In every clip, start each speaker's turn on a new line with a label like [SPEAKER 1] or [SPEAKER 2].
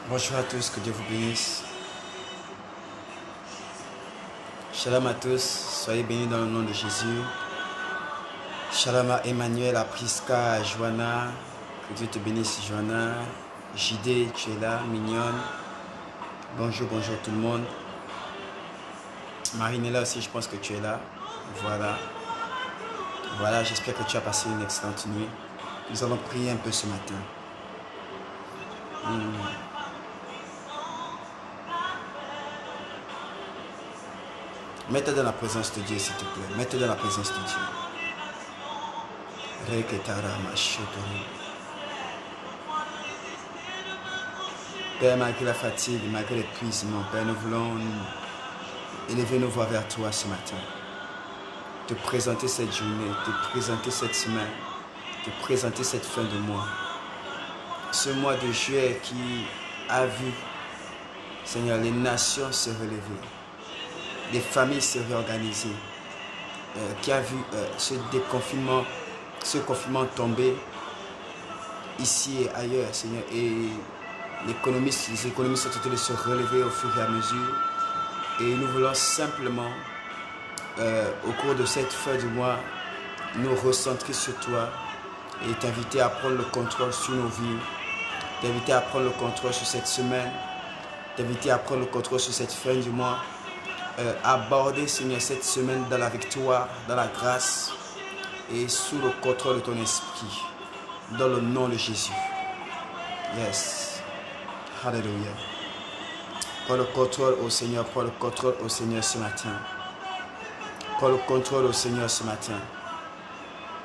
[SPEAKER 1] Bonjour à tous, que Dieu vous bénisse. Shalom à tous, soyez bénis dans le nom de Jésus. Shalom à Emmanuel, à Priska, à Joanna. Que Dieu te bénisse, Joanna. JD, tu es là, mignonne. Bonjour, bonjour tout le monde. Marine est là aussi, je pense que tu es là. Voilà. Voilà, j'espère que tu as passé une excellente nuit. Nous allons prier un peu ce matin. Mets-toi dans la présence de Dieu, s'il te plaît. Mets-toi dans la présence de Dieu. Père, malgré la fatigue, malgré l'épuisement, Père, nous voulons élever nos voix vers toi ce matin. Te présenter cette journée, te présenter cette semaine, te présenter cette fin de mois. Ce mois de juillet qui a vu, Seigneur, les nations se relever, les familles se réorganiser, qui a vu ce confinement tomber ici et ailleurs, Seigneur, et les économistes sont en train de se relever au fur et à mesure. Et nous voulons simplement, au cours de cette fin du mois, nous recentrer sur toi et t'inviter à prendre le contrôle sur nos vies, t'inviter à prendre le contrôle sur cette semaine, t'inviter à prendre le contrôle sur cette fin du mois, aborder, Seigneur, cette semaine dans la victoire, dans la grâce et sous le contrôle de ton esprit, dans le nom de Jésus. Yes. Hallelujah. Prends le contrôle au Seigneur, prends le contrôle au Seigneur ce matin. Prends le contrôle au Seigneur ce matin.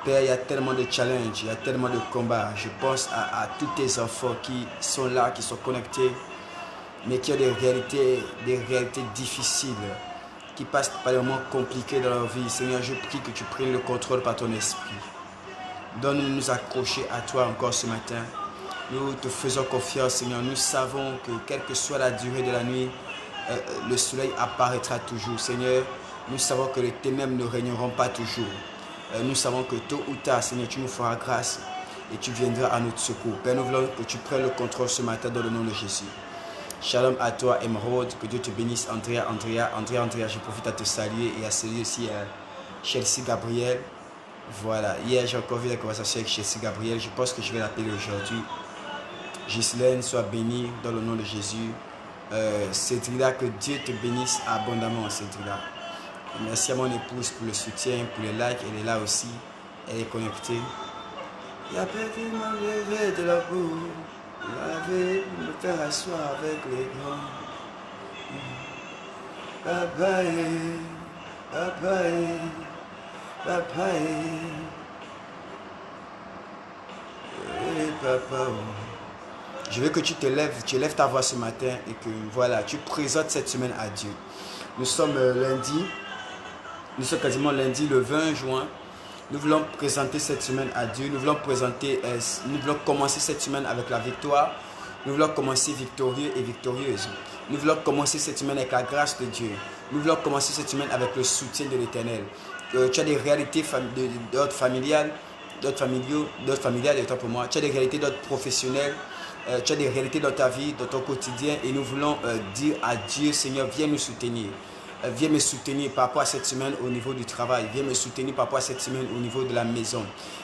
[SPEAKER 1] Père, il y a tellement de challenges, il y a tellement de combats. Je pense à tous tes enfants qui sont là, qui sont connectés, mais qui ont des réalités difficiles, qui passent par des moments compliqués dans leur vie. Seigneur, je prie que tu prennes le contrôle par ton esprit. Donne-nous de nous accrocher à toi encore ce matin. Nous te faisons confiance, Seigneur. Nous savons que quelle que soit la durée de la nuit, le soleil apparaîtra toujours. Seigneur, nous savons que les ténèbres ne régneront pas toujours. Nous savons que tôt ou tard, Seigneur, tu nous feras grâce et tu viendras à notre secours. Père, nous voulons que tu prennes le contrôle ce matin dans le nom de Jésus. Shalom à toi, Emeraude. Que Dieu te bénisse, Andrea, je profite à te saluer et à saluer aussi Chelsea Gabriel. Voilà, hier j'ai encore vu la conversation avec Chelsea Gabriel. Je pense que je vais l'appeler aujourd'hui. Ghislaine, sois bénie dans le nom de Jésus. Cédrila, que Dieu te bénisse abondamment, Cédrila. Merci à mon épouse pour le soutien, pour les likes. Elle est là aussi. Elle est connectée. Il y a perdu mon lever de la boue. Laver, me faire asseoir avec les grands. Papa, papa, papa, papa. Je veux que tu lèves ta voix ce matin et que voilà, tu présentes cette semaine à Dieu. Nous sommes quasiment lundi le 20 juin. Nous voulons présenter cette semaine à Dieu. Nous voulons commencer cette semaine avec la victoire. Nous voulons commencer victorieux et victorieuse. Nous voulons commencer cette semaine avec la grâce de Dieu. Nous voulons commencer cette semaine avec le soutien de l'Éternel. Tu as des réalités d'ordre familial, d'autres familiales, autant pour moi. Tu as des réalités d'ordre professionnel, tu as des réalités dans ta vie, dans ton quotidien, et nous voulons dire à Dieu, Seigneur, viens nous soutenir. Viens me soutenir par rapport à cette semaine au niveau du travail. Viens me soutenir par rapport à cette semaine au niveau de la maison.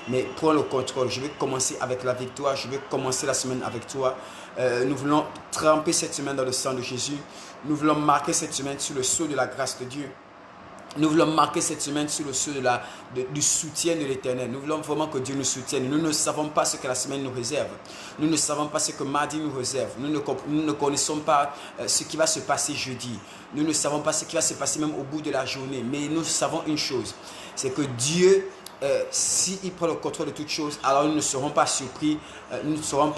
[SPEAKER 1] Mais prends le contrôle. Je vais commencer avec la victoire. Je vais commencer la semaine avec toi. Nous voulons tremper cette semaine dans le sang de Jésus. Nous voulons marquer cette semaine sur le sceau de la grâce de Dieu. Nous voulons marquer cette semaine sur le sceau du soutien de l'Éternel. Nous voulons vraiment que Dieu nous soutienne. Nous ne savons pas ce que la semaine nous réserve. Nous ne savons pas ce que mardi nous réserve. Nous ne connaissons pas ce qui va se passer jeudi. Nous ne savons pas ce qui va se passer même au bout de la journée. Mais nous savons une chose, c'est que Dieu, s'il prend le contrôle de toutes choses, alors nous ne serons pas surpris, nous n'aurons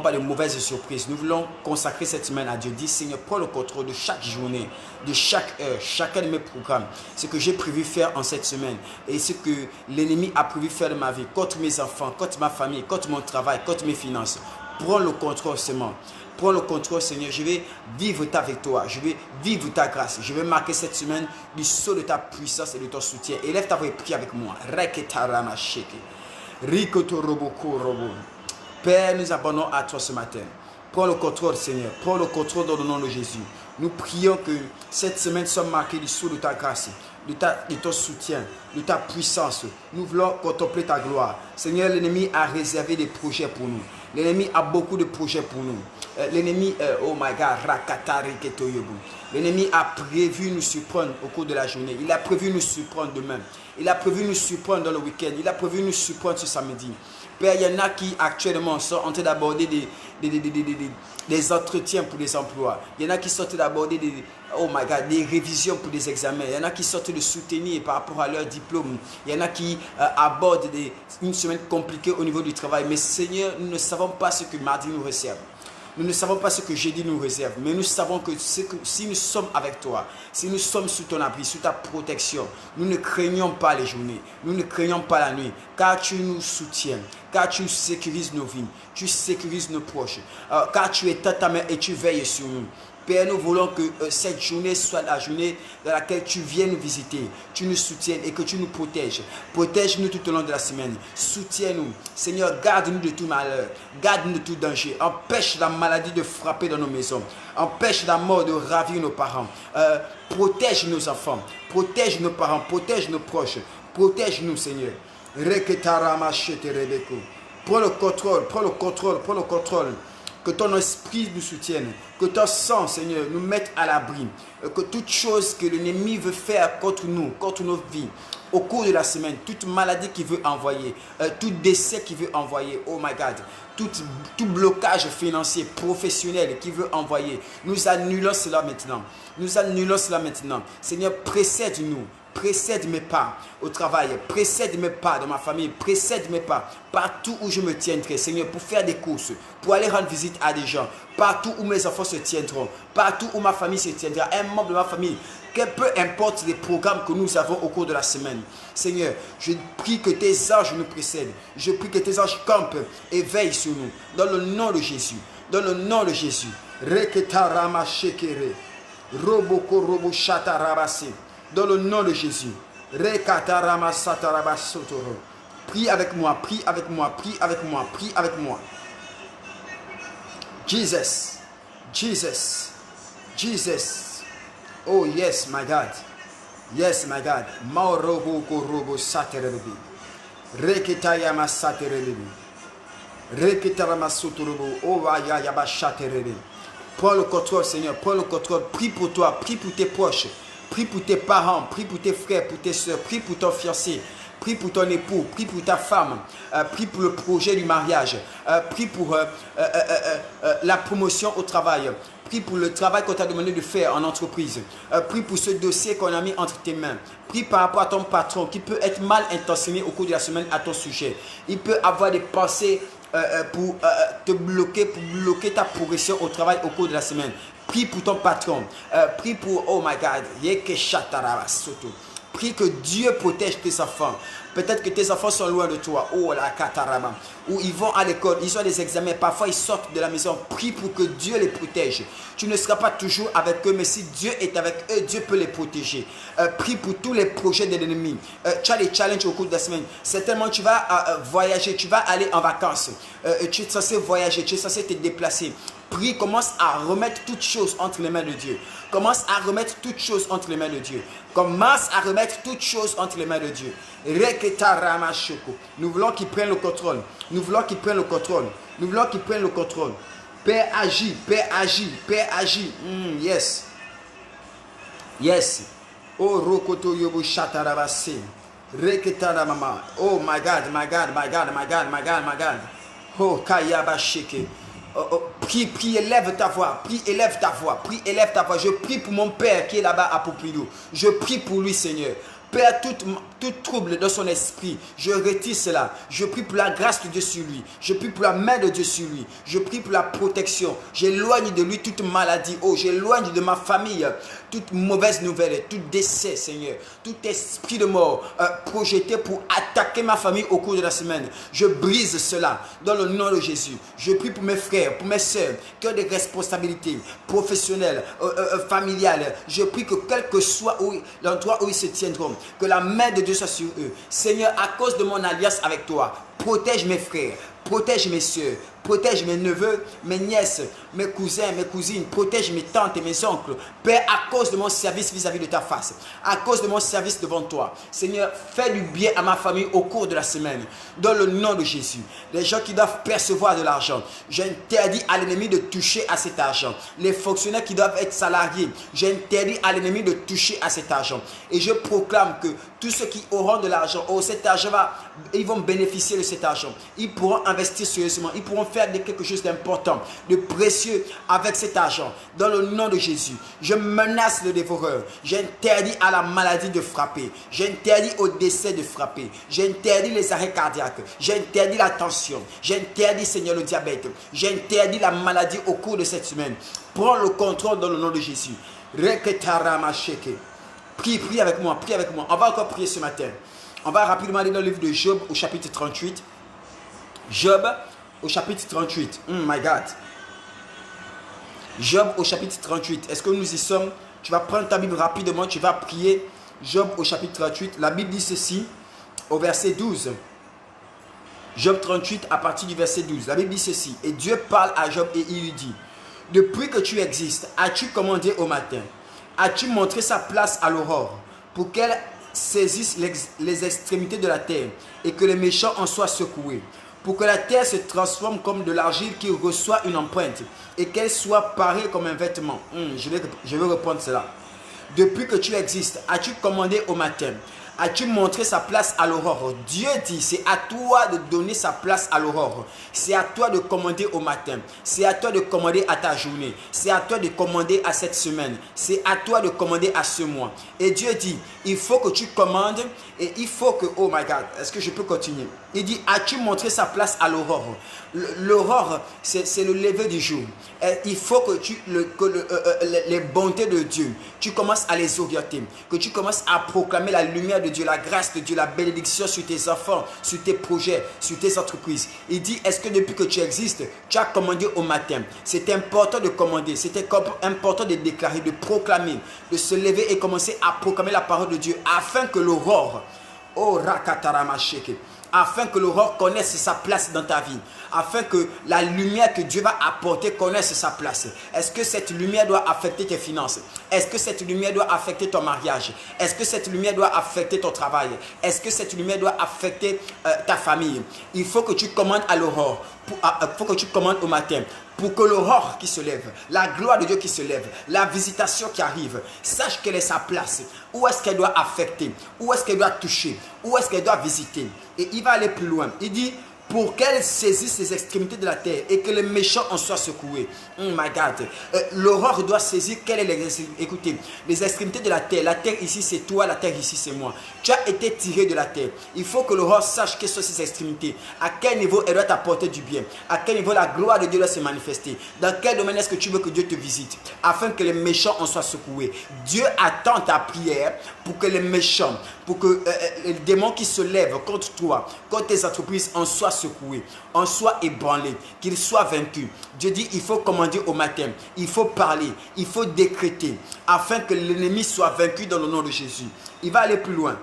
[SPEAKER 1] pas de mauvaises surprises. Nous voulons consacrer cette semaine à Dieu. Dis, Seigneur, prends le contrôle de chaque journée, de chaque heure, chacun de mes programmes, ce que j'ai prévu faire en cette semaine et ce que l'ennemi a prévu faire de ma vie, contre mes enfants, contre ma famille, contre mon travail, contre mes finances. Prends le contrôle seulement. Prends le contrôle, Seigneur. Je vais vivre ta victoire. Je vais vivre ta grâce. Je vais marquer cette semaine du sceau de ta puissance et de ton soutien. Élève ta voix et prie avec moi. Père, nous abandonnons à toi ce matin. Prends le contrôle, Seigneur. Prends le contrôle dans le nom de Jésus. Nous prions que cette semaine soit marquée du sceau de ta grâce, de ton soutien, de ta puissance. Nous voulons contempler ta gloire. Seigneur, l'ennemi a réservé des projets pour nous. L'ennemi a beaucoup de projets pour nous. L'ennemi, oh my God, l'ennemi a prévu nous surprendre au cours de la journée. Il a prévu nous surprendre demain. Il a prévu nous surprendre dans le week-end. Il a prévu nous surprendre ce samedi. Père, il y en a qui actuellement sont en train d'aborder des entretiens pour des emplois. Il y en a qui sont en train d'aborder des révisions pour des examens. Il y en a qui sont en train de soutenir par rapport à leur diplôme. Il y en a qui abordent une semaine compliquée au niveau du travail. Mais Seigneur, nous ne savons pas ce que mardi nous réserve. Nous ne savons pas ce que jeudi nous réserve, mais nous savons que si nous sommes avec toi, si nous sommes sous ton abri, sous ta protection, nous ne craignons pas les journées, nous ne craignons pas la nuit, car tu nous soutiens, car tu sécurises nos vies, tu sécurises nos proches, car tu es à ta main et tu veilles sur nous. Père, nous voulons que cette journée soit la journée dans laquelle tu viens nous visiter, tu nous soutiennes et que tu nous protèges. Protège-nous tout au long de la semaine. Soutiens-nous. Seigneur, garde-nous de tout malheur. Garde-nous de tout danger. Empêche la maladie de frapper dans nos maisons. Empêche la mort de ravir nos parents. Protège nos enfants. Protège nos parents. Protège nos proches. Protège-nous, Seigneur. Prends le contrôle. Prends le contrôle. Prends le contrôle. Que ton esprit nous soutienne, que ton sang, Seigneur, nous mette à l'abri, que toute chose que l'ennemi veut faire contre nous, contre nos vies, au cours de la semaine, toute maladie qu'il veut envoyer, tout décès qu'il veut envoyer, oh my God, tout blocage financier, professionnel qu'il veut envoyer, nous annulons cela maintenant. Nous annulons cela maintenant. Seigneur, précède-nous. Précède mes pas au travail, précède mes pas dans ma famille, précède mes pas partout où je me tiendrai, Seigneur, pour faire des courses, pour aller rendre visite à des gens, partout où mes enfants se tiendront, partout où ma famille se tiendra, un membre de ma famille, peu importe les programmes que nous avons au cours de la semaine. Seigneur, je prie que tes anges nous précèdent, je prie que tes anges campent et veillent sur nous, dans le nom de Jésus, dans le nom de Jésus. Reketarama shekere, roboko robo shatarabase. Dans le nom de Jésus. Prie avec moi, prie avec moi, prie avec moi, prie avec moi. Jesus, Jesus, Jesus. Oh yes, my God. Yes, my God. Maorobo korobo saterebi. Reketayama saterebi. Reketarama sotorobo. Oh ya yaba saterebi. Prends le contrôle, Seigneur. Prends le contrôle. Prie pour toi, prie pour tes proches. Prie pour tes parents, prie pour tes frères, pour tes soeurs, prie pour ton fiancé, prie pour ton époux, prie pour ta femme, prie pour le projet du mariage, prie pour la promotion au travail, prie pour le travail qu'on t'a demandé de faire en entreprise, prie pour ce dossier qu'on a mis entre tes mains, prie par rapport à ton patron qui peut être mal intentionné au cours de la semaine à ton sujet. Il peut avoir des pensées pour te bloquer, pour bloquer ta progression au travail au cours de la semaine. Prie pour ton patron. Prie pour, oh my God, prie que Dieu protège tes enfants. Peut-être que tes enfants sont loin de toi. Oh la katarama. Ou ils vont à l'école, ils ont des examens. Parfois ils sortent de la maison. Prie pour que Dieu les protège. Tu ne seras pas toujours avec eux, mais si Dieu est avec eux, Dieu peut les protéger. Prie pour tous les projets de l'ennemi. Tu as des challenges au cours de la semaine. Certainement tu vas voyager, tu vas aller en vacances. Tu es censé voyager, tu es censé te déplacer. Prie, commence à remettre toutes choses entre les mains de Dieu. Commence à remettre toutes choses entre les mains de Dieu. Commence à remettre toutes choses entre les mains de Dieu. Nous voulons qu'il prenne le contrôle. Nous voulons qu'il prenne le contrôle. Nous voulons qu'il prenne le contrôle. Père agit, Père agit, Père agit. Yes. Yes. Oh, Rokoto Yobo Shatarabase. Reketana mama. Oh my God, my God, my God, my God, my God, my God. Oh, Kayaba Sheke. Prie, élève ta voix, prie, élève ta voix, prie, élève ta voix. Je prie pour mon Père qui est là-bas à Pompidou. Je prie pour lui, Seigneur. Père, tout trouble dans son esprit, je retire cela. Je prie pour la grâce de Dieu sur lui. Je prie pour la main de Dieu sur lui. Je prie pour la protection. J'éloigne de lui toute maladie. Oh, j'éloigne de ma famille toute mauvaise nouvelle, tout décès, Seigneur. Tout esprit de mort projeté pour attaquer ma famille au cours de la semaine. Je brise cela dans le nom de Jésus. Je prie pour mes frères, pour mes soeurs qui ont des responsabilités professionnelles, familiales. Je prie que quel que soit l'endroit où ils se tiendront, que la main de Dieu soit sur eux. Seigneur, à cause de mon alliance avec toi, protège mes frères, protège mes soeurs, protège mes neveux, mes nièces, mes cousins, mes cousines, protège mes tantes et mes oncles. Père, à cause de mon service vis-à-vis de ta face, à cause de mon service devant toi, Seigneur, fais du bien à ma famille au cours de la semaine. Dans le nom de Jésus, les gens qui doivent percevoir de l'argent, j'interdis à l'ennemi de toucher à cet argent. Les fonctionnaires qui doivent être salariés, j'interdis à l'ennemi de toucher à cet argent. Et je proclame que tous ceux qui auront de l'argent, cet argent ils vont bénéficier de cet argent. Ils pourront investir sérieusement, ils pourront faire quelque chose d'important, de précieux avec cet argent. Dans le nom de Jésus, je menace le dévoreur. J'interdis à la maladie de frapper. J'interdis au décès de frapper. J'interdis les arrêts cardiaques. J'interdis la tension. J'interdis, Seigneur, le diabète. J'interdis la maladie au cours de cette semaine. Prends le contrôle dans le nom de Jésus. Prie avec moi, prie avec moi. On va encore prier ce matin. On va rapidement aller dans le livre de Job au chapitre 38. Job au chapitre 38. My God. Job au chapitre 38. Est-ce que nous y sommes? Tu vas prendre ta Bible rapidement. Tu vas prier. Job au chapitre 38. La Bible dit ceci au verset 12. Job 38 à partir du verset 12. La Bible dit ceci. Et Dieu parle à Job et il lui dit: depuis que tu existes, as-tu commandé au matin? As-tu montré sa place à l'aurore pour qu'elle saisisse les extrémités de la terre et que les méchants en soient secoués? Pour que la terre se transforme comme de l'argile qui reçoit une empreinte et qu'elle soit parée comme un vêtement. Je vais reprendre cela. Depuis que tu existes, as-tu commandé au matin? As-tu montré sa place à l'aurore? Dieu dit, c'est à toi de donner sa place à l'aurore. C'est à toi de commander au matin. C'est à toi de commander à ta journée. C'est à toi de commander à cette semaine. C'est à toi de commander à ce mois. Et Dieu dit, il faut que tu commandes et il faut que... Oh my God, est-ce que je peux continuer? Il dit, as-tu montré sa place à l'aurore? L'aurore, c'est le lever du jour. Et il faut que les bontés de Dieu, tu commences à les orienter. Que tu commences à proclamer la lumière de Dieu, la grâce de Dieu, la bénédiction sur tes enfants, sur tes projets, sur tes entreprises. Il dit, est-ce que depuis que tu existes, tu as commandé au matin? C'est important de commander, c'était important de déclarer, de proclamer, de se lever et commencer à proclamer la parole de Dieu afin que l'aurore, oh Rakatarama-sheke, afin que l'aurore connaisse sa place dans ta vie, afin que la lumière que Dieu va apporter connaisse sa place. Est-ce que cette lumière doit affecter tes finances? Est-ce que cette lumière doit affecter ton mariage? Est-ce que cette lumière doit affecter ton travail? Est-ce que cette lumière doit affecter ta famille? Il faut que tu commandes à l'aurore, il faut que tu commandes au matin, pour que l'aurore qui se lève, la gloire de Dieu qui se lève, la visitation qui arrive, sache quelle est sa place, où est-ce qu'elle doit affecter, où est-ce qu'elle doit toucher, où est-ce qu'elle doit visiter. Et il va aller plus loin. Il dit, pour qu'elle saisisse les extrémités de la terre et que les méchants en soient secoués. Oh my God. L'aurore doit saisir quelles est écoutez, les extrémités de la terre. La terre ici c'est toi, la terre ici c'est moi. Tu as été tiré de la terre. Il faut que l'aurore sache quelles sont ses extrémités. À quel niveau elle doit t'apporter du bien. À quel niveau la gloire de Dieu doit se manifester. Dans quel domaine est-ce que tu veux que Dieu te visite. Afin que les méchants en soient secoués. Dieu attend ta prière pour que les méchants, pour que les démons qui se lèvent contre toi, contre tes entreprises en soient secoués, en soient ébranlés, qu'ils soient vaincus. Dieu dit, il faut commander au matin, il faut parler, il faut décréter, afin que l'ennemi soit vaincu dans le nom de Jésus. Il va aller plus loin.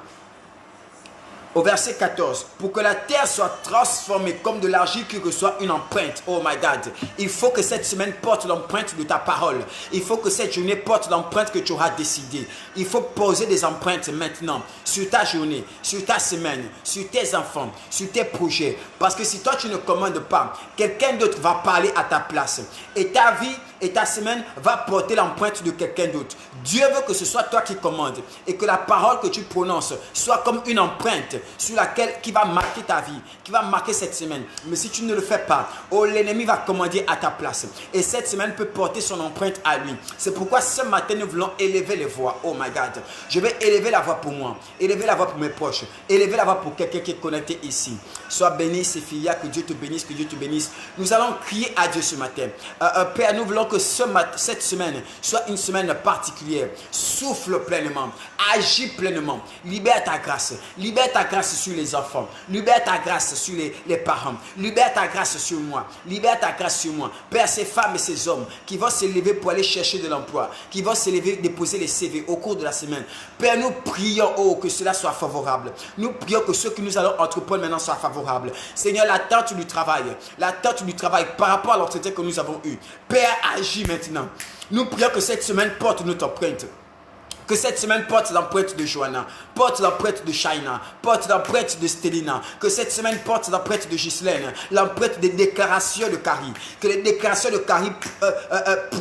[SPEAKER 1] Au verset 14, pour que la terre soit transformée comme de l'argile qui reçoit une empreinte. Oh my God. Il faut que cette semaine porte l'empreinte de ta parole. Il faut que cette journée porte l'empreinte que tu auras décidé. Il faut poser des empreintes maintenant sur ta journée, sur ta semaine, sur tes enfants, sur tes projets. Parce que si toi tu ne commandes pas, quelqu'un d'autre va parler à ta place. Et ta vie et ta semaine va porter l'empreinte de quelqu'un d'autre. Dieu veut que ce soit toi qui commandes et que la parole que tu prononces soit comme une empreinte sur laquelle qui va marquer ta vie, qui va marquer cette semaine. Mais si tu ne le fais pas, oh, l'ennemi va commander à ta place. Et cette semaine peut porter son empreinte à lui. C'est pourquoi ce matin, nous voulons élever les voix. Oh my God. Je vais élever la voix pour moi, élever la voix pour mes proches, élever la voix pour quelqu'un qui est connecté ici. Sois béni, Séphia, que Dieu te bénisse, que Dieu te bénisse. Nous allons crier à Dieu ce matin. Père, nous voulons que cette semaine soit une semaine particulière. Souffle pleinement, agis pleinement, libère ta grâce sur les enfants, libère ta grâce sur les parents, libère ta grâce sur moi, libère ta grâce sur moi. Père, ces femmes et ces hommes qui vont se lever pour aller chercher de l'emploi, qui vont se lever, déposer les CV au cours de la semaine. Père, nous prions que cela soit favorable. Nous prions que ce que nous allons entreprendre maintenant soit favorable. Seigneur, l'attente du travail par rapport à l'entretien que nous avons eu. Père, agis maintenant. Nous prions que cette semaine porte notre empreinte. Que cette semaine porte l'empreinte de Johanna, porte l'empreinte de Shaina, porte l'empreinte de Stelina. Que cette semaine porte l'empreinte de Ghislaine, l'empreinte des déclarations de Carrie. Que les déclarations de Carrie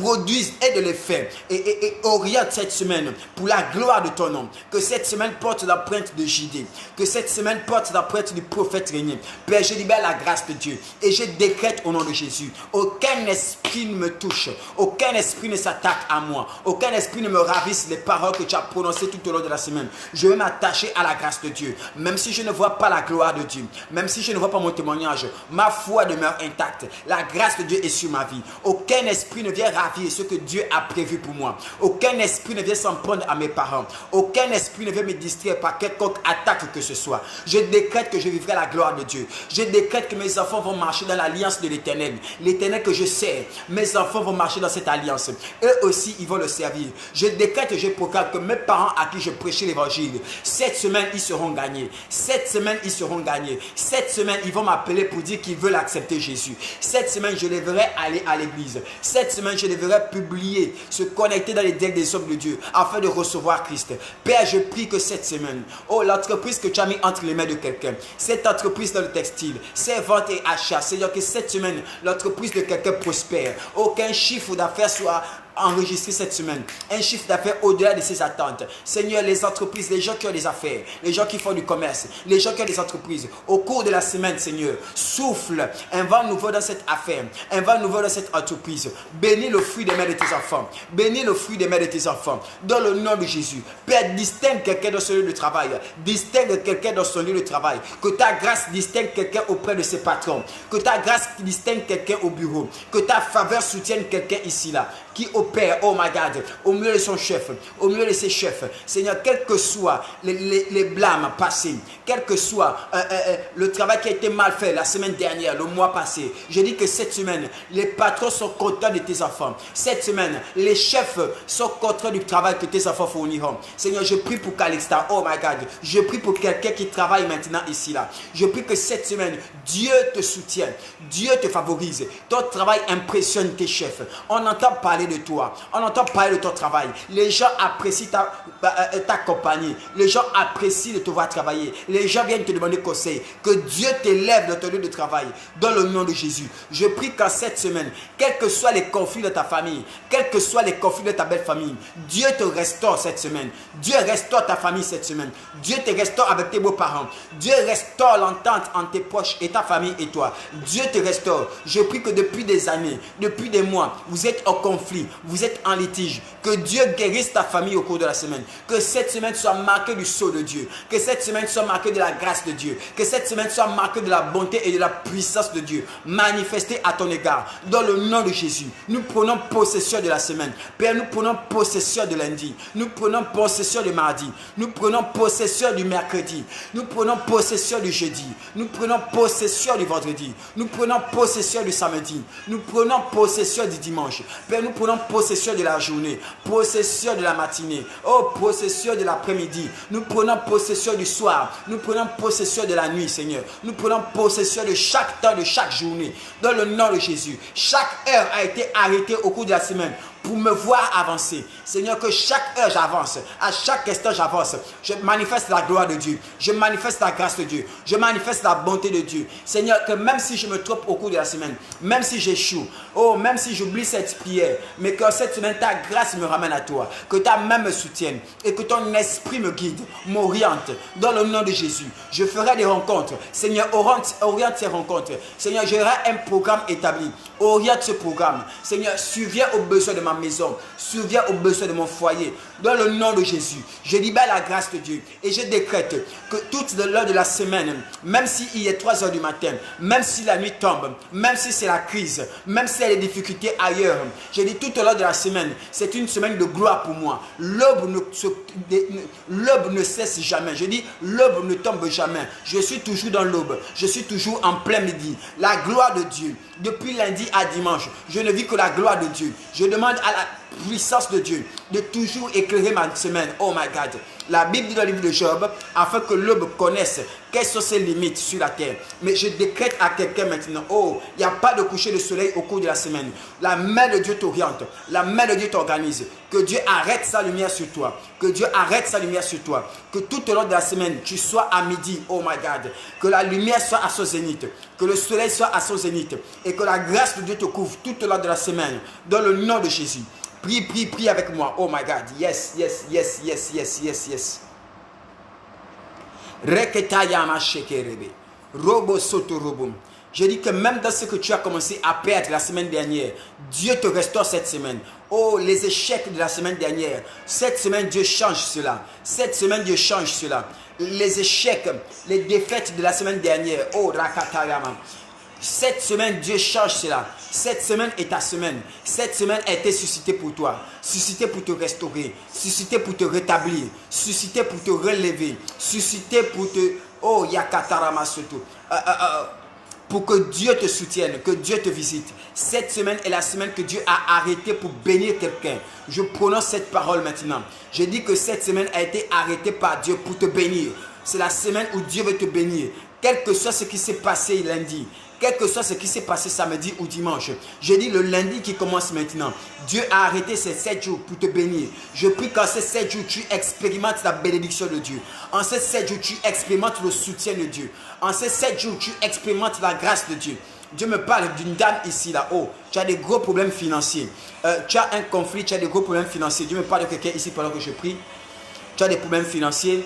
[SPEAKER 1] produisent et de l'effet et orientent cette semaine pour la gloire de ton nom. Que cette semaine porte l'empreinte de JD. Que cette semaine porte l'empreinte du prophète Régnier. Père, je libère la grâce de Dieu et je décrète au nom de Jésus. Aucun esprit ne me touche, aucun esprit ne s'attaque à moi, aucun esprit ne me ravisse les paroles que tu as prononcé tout au long de la semaine. Je vais m'attacher à la grâce de Dieu. Même si je ne vois pas la gloire de Dieu, même si je ne vois pas mon témoignage, ma foi demeure intacte. La grâce de Dieu est sur ma vie. Aucun esprit ne vient ravir ce que Dieu a prévu pour moi. Aucun esprit ne vient s'en prendre à mes parents. Aucun esprit ne vient me distraire par quelconque attaque que ce soit. Je décrète que je vivrai la gloire de Dieu. Je décrète que mes enfants vont marcher dans l'alliance de l'Éternel. L'Éternel que je sers, mes enfants vont marcher dans cette alliance. Eux aussi, ils vont le servir. Je décrète et je proclame que mes parents à qui je prêchais l'évangile, cette semaine ils seront gagnés. Cette semaine ils seront gagnés. Cette semaine ils vont m'appeler pour dire qu'ils veulent accepter Jésus. Cette semaine je les verrai aller à l'église. Cette semaine je les verrai publier, se connecter dans les directs des hommes de Dieu afin de recevoir Christ. Père, je prie que cette semaine, oh, l'entreprise que tu as mis entre les mains de quelqu'un, cette entreprise dans le textile, ses ventes et achats, Seigneur, que cette semaine l'entreprise de quelqu'un prospère. Aucun chiffre d'affaires soit enregistré cette semaine, un chiffre d'affaires au-delà de ses attentes. Seigneur, les entreprises, les gens qui ont des affaires, les gens qui font du commerce, les gens qui ont des entreprises, au cours de la semaine, Seigneur, souffle un vent nouveau dans cette affaire, un vent nouveau dans cette entreprise. Bénis le fruit des mains de tes enfants, bénis le fruit des mains de tes enfants, dans le nom de Jésus. Père, distingue quelqu'un dans son lieu de travail, distingue quelqu'un dans son lieu de travail, que ta grâce distingue quelqu'un auprès de ses patrons, que ta grâce distingue quelqu'un au bureau, que ta faveur soutienne quelqu'un ici là, qui opère, oh my God, au milieu de son chef, au milieu de ses chefs. Seigneur, quel que soit les blâmes passés, quel que soit le travail qui a été mal fait la semaine dernière, le mois passé, je dis que cette semaine, les patrons sont contents de tes enfants. Cette semaine, les chefs sont contents du travail que tes enfants fourniront. Seigneur, je prie pour Calixta, oh my God, je prie pour quelqu'un qui travaille maintenant ici là. Je prie que cette semaine, Dieu te soutienne, Dieu te favorise. Ton travail impressionne tes chefs. On entend parler de toi. On entend parler de ton travail. Les gens apprécient ta compagnie. Les gens apprécient de te voir travailler. Les gens viennent te demander conseil. Que Dieu t'élève dans ton lieu de travail. Dans le nom de Jésus. Je prie qu'en cette semaine, quels que soient les conflits de ta famille, quels que soient les conflits de ta belle famille, Dieu te restaure cette semaine. Dieu restaure ta famille cette semaine. Dieu te restaure avec tes beaux-parents. Dieu restaure l'entente entre tes proches et ta famille et toi. Dieu te restaure. Je prie que depuis des années, depuis des mois, vous êtes en conflit, vous êtes en litige. Que Dieu guérisse ta famille au cours de la semaine. Que cette semaine soit marquée du sceau de Dieu. Que cette semaine soit marquée de la grâce de Dieu. Que cette semaine soit marquée de la bonté et de la puissance de Dieu manifestée à ton égard. Dans le nom de Jésus, nous prenons possession de la semaine. Père, nous prenons possession de lundi. Nous prenons possession du mardi. Nous prenons possession du mercredi. Nous prenons possession du jeudi. Nous prenons possession du vendredi. Nous prenons possession du samedi. Nous prenons possession du dimanche. Père, nous prenons possession de la journée. Possession de la matinée. Oh, possession de l'après-midi. Nous prenons possession du soir. Nous prenons possession de la nuit, Seigneur. Nous prenons possession de chaque temps, de chaque journée. Dans le nom de Jésus. Chaque heure a été arrêtée au cours de la semaine pour me voir avancer. Seigneur, que chaque heure j'avance, à chaque instant j'avance. Je manifeste la gloire de Dieu. Je manifeste la grâce de Dieu. Je manifeste la bonté de Dieu. Seigneur, que même si je me trompe au cours de la semaine, même si j'échoue, oh, même si j'oublie cette prière, mais que cette semaine ta grâce me ramène à toi, que ta main me soutienne et que ton esprit me guide, m'oriente dans le nom de Jésus. Je ferai des rencontres. Seigneur, oriente ces rencontres. Seigneur, j'aurai un programme établi. Oriente ce programme. Seigneur, surviens aux besoins de ma maison. Surviens aux besoins de mon foyer. Dans le nom de Jésus, je libère la grâce de Dieu et je décrète que toute l'heure de la semaine, même s'il est 3 heures du matin, même si la nuit tombe, même si c'est la crise, même s'il y a des difficultés ailleurs, je dis toute l'heure de la semaine, c'est une semaine de gloire pour moi. L'aube ne cesse jamais. Je dis l'aube ne tombe jamais. Je suis toujours dans l'aube. Je suis toujours en plein midi. La gloire de Dieu, depuis lundi à dimanche, je ne vis que la gloire de Dieu. Je demande à la puissance de Dieu de toujours éclairer ma semaine. Oh my God. La Bible dit dans le livre de Job, afin que l'aube connaisse quelles sont ses limites sur la terre. Mais je décrète à quelqu'un maintenant, oh, il n'y a pas de coucher de soleil au cours de la semaine. La main de Dieu t'oriente, la main de Dieu t'organise. Que Dieu arrête sa lumière sur toi. Que Dieu arrête sa lumière sur toi. Que tout au long de la semaine, tu sois à midi, oh my God. Que la lumière soit à son zénith. Que le soleil soit à son zénith. Et que la grâce de Dieu te couvre tout au long de la semaine. Dans le nom de Jésus. Prie, prie, prie avec moi. Oh my God. Yes, yes, yes, yes, yes, yes, yes. Reketayama shekerebe. Robo soto robum. Je dis que même dans ce que tu as commencé à perdre la semaine dernière, Dieu te restaure cette semaine. Oh, les échecs de la semaine dernière. Cette semaine, Dieu change cela. Cette semaine, Dieu change cela. Les échecs, les défaites de la semaine dernière. Oh, Rakatayama. Cette semaine, Dieu change cela. Cette semaine est ta semaine. Cette semaine a été suscitée pour toi. Suscitée pour te restaurer. Suscitée pour te rétablir. Suscitée pour te relever. Suscitée pour te... Oh, Yakatarama Soto. Pour que Dieu te soutienne, que Dieu te visite. Cette semaine est la semaine que Dieu a arrêtée pour bénir quelqu'un. Je prononce cette parole maintenant. Je dis que cette semaine a été arrêtée par Dieu pour te bénir. C'est la semaine où Dieu veut te bénir. Quel que soit ce qui s'est passé lundi, quel que soit ce qui s'est passé samedi ou dimanche, je dis le lundi qui commence maintenant. Dieu a arrêté ces 7 jours pour te bénir. Je prie qu'en ces 7 jours, tu expérimentes la bénédiction de Dieu. En ces 7 jours, tu expérimentes le soutien de Dieu. En ces 7 jours, tu expérimentes la grâce de Dieu. Dieu me parle d'une dame ici, là-haut. Tu as des gros problèmes financiers. Tu as un conflit, tu as des gros problèmes financiers. Dieu me parle de quelqu'un ici pendant que je prie. Tu as des problèmes financiers.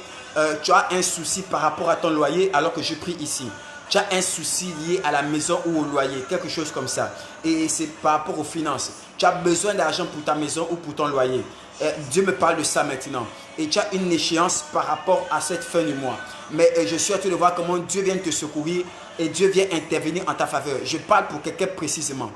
[SPEAKER 1] Tu as un souci par rapport à ton loyer alors que je prie ici. Tu as un souci lié à la maison ou au loyer, quelque chose comme ça. Et c'est par rapport aux finances. Tu as besoin d'argent pour ta maison ou pour ton loyer. Dieu me parle de ça maintenant. Et tu as une échéance par rapport à cette fin du mois. Mais je suis en train de voir comment Dieu vient te secourir et Dieu vient intervenir en ta faveur. Je parle pour quelqu'un précisément.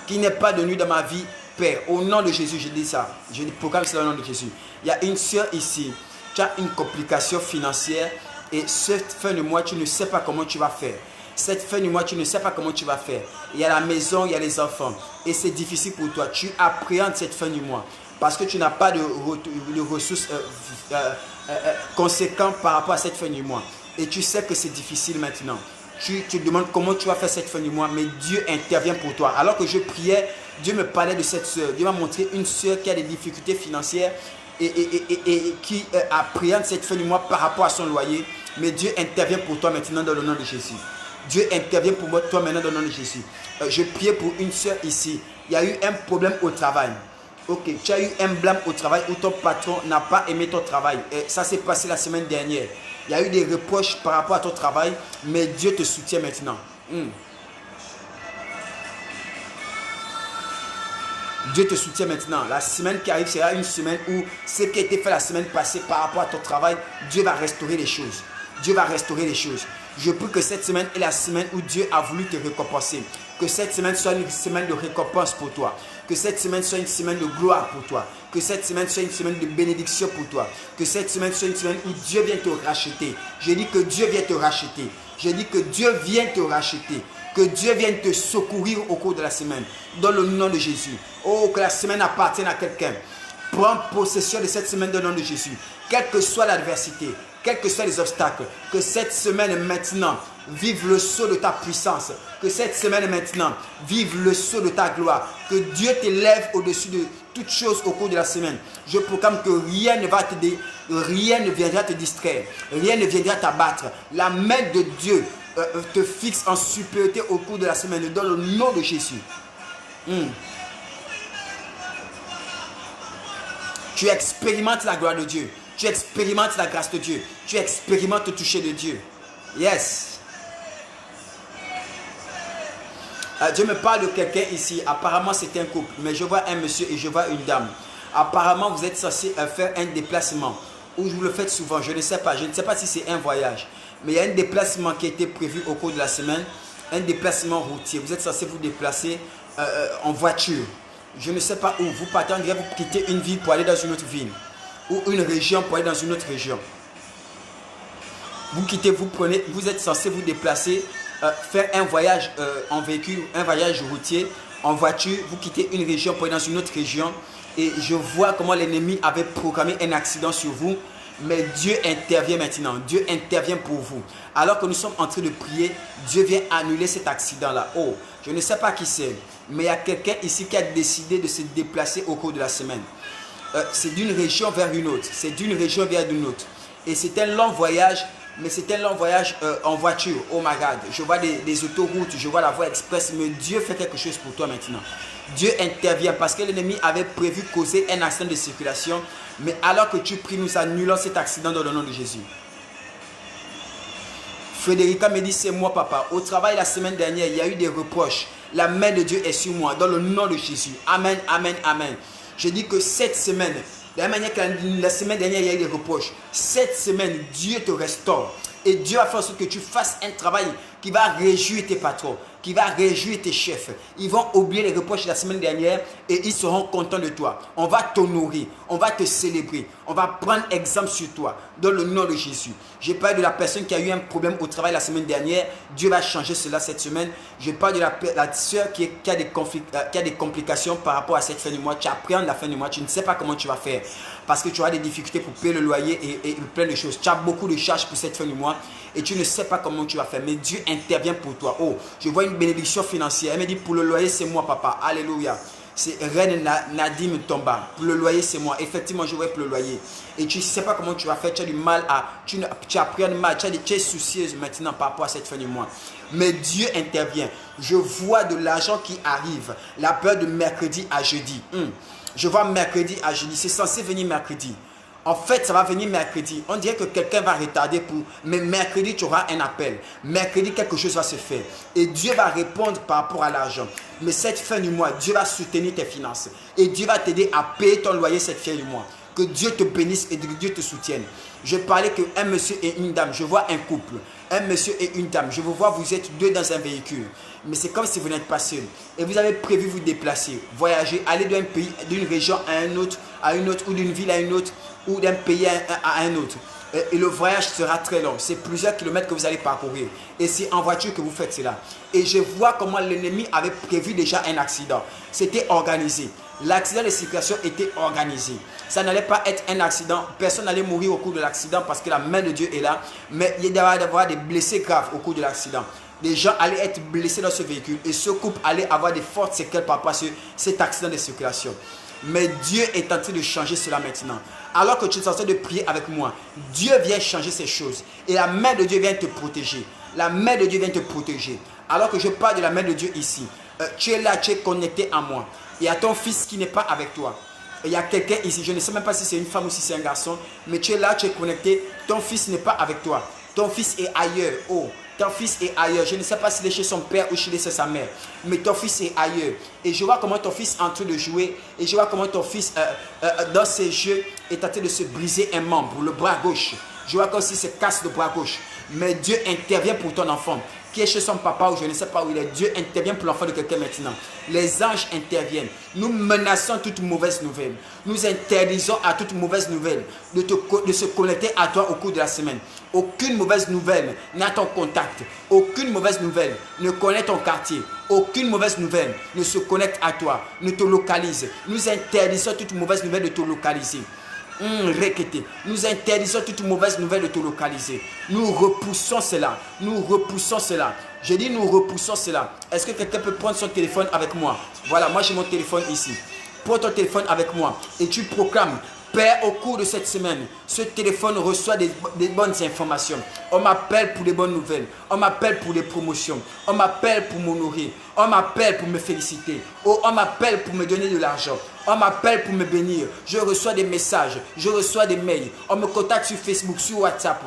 [SPEAKER 1] Qui n'est pas de nuit dans ma vie, Père. Au nom de Jésus, je dis ça. Je proclame cela au nom de Jésus. Il y a une soeur ici. Tu as une complication financière. Et cette fin de mois, tu ne sais pas comment tu vas faire. Cette fin du mois, tu ne sais pas comment tu vas faire. Il y a la maison, il y a les enfants. Et c'est difficile pour toi. Tu appréhendes cette fin du mois. Parce que tu n'as pas de ressources conséquentes par rapport à cette fin du mois. Et tu sais que c'est difficile maintenant. Tu te demandes comment tu vas faire cette fin du mois. Mais Dieu intervient pour toi. Alors que je priais, Dieu me parlait de cette soeur. Dieu m'a montré une soeur qui a des difficultés financières et qui appréhende cette fin du mois par rapport à son loyer. Mais Dieu intervient pour toi maintenant dans le nom de Jésus. Dieu intervient pour toi maintenant dans le nom de Jésus. Je priais pour une soeur ici. Il y a eu un problème au travail. Ok, tu as eu un blâme au travail où ton patron n'a pas aimé ton travail. Et ça s'est passé la semaine dernière. Il y a eu des reproches par rapport à ton travail, mais Dieu te soutient maintenant. Dieu te soutient maintenant. La semaine qui arrive sera une semaine où ce qui a été fait la semaine passée par rapport à ton travail, Dieu va restaurer les choses. Dieu va restaurer les choses. Je prie que cette semaine est la semaine où Dieu a voulu te récompenser. Que cette semaine soit une semaine de récompense pour toi. Que cette semaine soit une semaine de gloire pour toi. Que cette semaine soit une semaine de bénédiction pour toi. Que cette semaine soit une semaine où Dieu vient te racheter. Je dis que Dieu vient te racheter. Je dis que Dieu vient te racheter. Que Dieu vienne te secourir au cours de la semaine. Dans le nom de Jésus. Oh, que la semaine appartienne à quelqu'un. Prends possession de cette semaine dans le nom de Jésus. Quelle que soit l'adversité, quels que soient les obstacles, que cette semaine maintenant vive le saut de ta puissance. Que cette semaine maintenant vive le saut de ta gloire. Que Dieu t'élève au-dessus de toutes choses au cours de la semaine. Je proclame que rien ne viendra te distraire. Rien ne viendra t'abattre. La main de Dieu te fixe en supériorité au cours de la semaine dans le nom de Jésus. Tu expérimentes la gloire de Dieu. Tu expérimentes la grâce de Dieu. Tu expérimentes le toucher de Dieu. Yes. Dieu me parle de quelqu'un ici. Apparemment, c'est un couple. Mais je vois un monsieur et je vois une dame. Apparemment, vous êtes censé faire un déplacement. Ou vous le faites souvent. Je ne sais pas. Je ne sais pas si c'est un voyage. Mais il y a un déplacement qui a été prévu au cours de la semaine. Un déplacement routier. Vous êtes censé vous déplacer en voiture. Je ne sais pas où. Vous partez, on dirait vous quittez une ville pour aller dans une autre ville. Ou une région pour aller dans une autre région. Vous quittez, vous êtes censé vous déplacer, faire un voyage en véhicule, un voyage routier, en voiture. Vous quittez une région pour aller dans une autre région. Et je vois comment l'ennemi avait programmé un accident sur vous. Mais Dieu intervient maintenant. Dieu intervient pour vous. Alors que nous sommes en train de prier, Dieu vient annuler cet accident-là. Oh, je ne sais pas qui c'est. Mais il y a quelqu'un ici qui a décidé de se déplacer au cours de la semaine. C'est d'une région vers une autre. C'est d'une région vers une autre. Et c'est un long voyage. Mais c'est un long voyage en voiture. Oh my God. Je vois des autoroutes. Je vois la voie express. Mais Dieu fait quelque chose pour toi maintenant. Dieu intervient parce que l'ennemi avait prévu causer un accident de circulation. Mais alors que tu pries, nous annulons cet accident dans le nom de Jésus. Frédérica me dit, c'est moi papa. Au travail la semaine dernière, il y a eu des reproches. La main de Dieu est sur moi dans le nom de Jésus. Amen, amen, amen. Je dis que cette semaine, de la manière que la semaine dernière, il y a eu des reproches. Cette semaine, Dieu te restaure. Et Dieu va faire en sorte que tu fasses un travail qui va réjouir tes patrons, qui va réjouir tes chefs. Ils vont oublier les reproches de la semaine dernière et ils seront contents de toi. On va t'honorer, on va te célébrer, on va prendre exemple sur toi dans le nom de Jésus. Je parle de la personne qui a eu un problème au travail la semaine dernière. Dieu va changer cela cette semaine. Je parle de la soeur qui a des complications par rapport à cette fin du mois. Tu appréhendes la fin du mois, tu ne sais pas comment tu vas faire parce que tu as des difficultés pour payer le loyer et plein de choses. Tu as beaucoup de charges pour cette fin du mois et tu ne sais pas comment tu vas faire. Mais Dieu intervient pour toi. Oh, je vois une bénédiction financière. Elle me dit, pour le loyer, c'est moi, papa. Alléluia. C'est Reine Nadim Tomba. Pour le loyer, c'est moi. Effectivement, je vois pour le loyer. Et tu ne sais pas comment tu vas faire. Tu as du mal à... Tu appréhendes mal. Tu es soucieuse maintenant par rapport à cette fin du mois. Mais Dieu intervient. Je vois de l'argent qui arrive. La peur de mercredi à jeudi. Je vois mercredi à jeudi. C'est censé venir mercredi. En fait, ça va venir mercredi. On dirait que quelqu'un va retarder pour... Mais mercredi, tu auras un appel. Mercredi, quelque chose va se faire. Et Dieu va répondre par rapport à l'argent. Mais cette fin du mois, Dieu va soutenir tes finances. Et Dieu va t'aider à payer ton loyer cette fin du mois. Que Dieu te bénisse et que Dieu te soutienne. Je parlais qu'un monsieur et une dame. Je vois un couple. Un monsieur et une dame. Je vous vois, vous êtes deux dans un véhicule. Mais c'est comme si vous n'êtes pas seul. Et vous avez prévu vous déplacer, voyager, aller d'un pays, d'une région à une autre, ou d'une ville à une autre, ou d'un pays à un autre. Et le voyage sera très long. C'est plusieurs kilomètres que vous allez parcourir. Et c'est en voiture que vous faites cela. Et je vois comment l'ennemi avait prévu déjà un accident. C'était organisé. L'accident de circulation était organisé. Ça n'allait pas être un accident. Personne n'allait mourir au cours de l'accident parce que la main de Dieu est là. Mais il y avoir des blessés graves au cours de l'accident. Des gens allaient être blessés dans ce véhicule et ce couple allait avoir des fortes séquelles par rapport à cet accident de circulation. Mais Dieu est en train de changer cela maintenant. Alors que tu es en train de prier avec moi, Dieu vient changer ces choses. Et la main de Dieu vient te protéger. La main de Dieu vient te protéger. Alors que je parle de la main de Dieu ici, tu es là, tu es connecté à moi. Il y a ton fils qui n'est pas avec toi. Il y a quelqu'un ici, je ne sais même pas si c'est une femme ou si c'est un garçon, mais tu es là, tu es connecté. Ton fils n'est pas avec toi. Ton fils est ailleurs. Oh, ton fils est ailleurs. Je ne sais pas s'il est chez son père ou chez sa mère, mais ton fils est ailleurs. Et je vois comment ton fils est en train de jouer. Et je vois comment ton fils, dans ses jeux, est en train de se briser un membre, le bras gauche. Je vois comme s'il se casse le bras gauche. Mais Dieu intervient pour ton enfant qui est chez son papa ou je ne sais pas où il est. Dieu intervient pour l'enfant de quelqu'un maintenant. Les anges interviennent. Nous menaçons toute mauvaise nouvelle. Nous interdisons à toute mauvaise nouvelle de se connecter à toi au cours de la semaine. Aucune mauvaise nouvelle n'a ton contact. Aucune mauvaise nouvelle ne connaît ton quartier. Aucune mauvaise nouvelle ne se connecte à toi, ne te localise. Nous interdisons toute mauvaise nouvelle de te localiser. Nous interdisons toute mauvaise nouvelle de te localiser. Nous repoussons cela. Nous repoussons cela. Je dis nous repoussons cela. Est-ce que quelqu'un peut prendre son téléphone avec moi? Voilà, moi j'ai mon téléphone ici. Prends ton téléphone avec moi et tu proclames: Père, au cours de cette semaine, ce téléphone reçoit des bonnes informations. On m'appelle pour des bonnes nouvelles. On m'appelle pour des promotions. On m'appelle pour m'honorer. On m'appelle pour me féliciter. Oh, on m'appelle pour me donner de l'argent. On m'appelle pour me bénir. Je reçois des messages. Je reçois des mails. On me contacte sur Facebook, sur WhatsApp.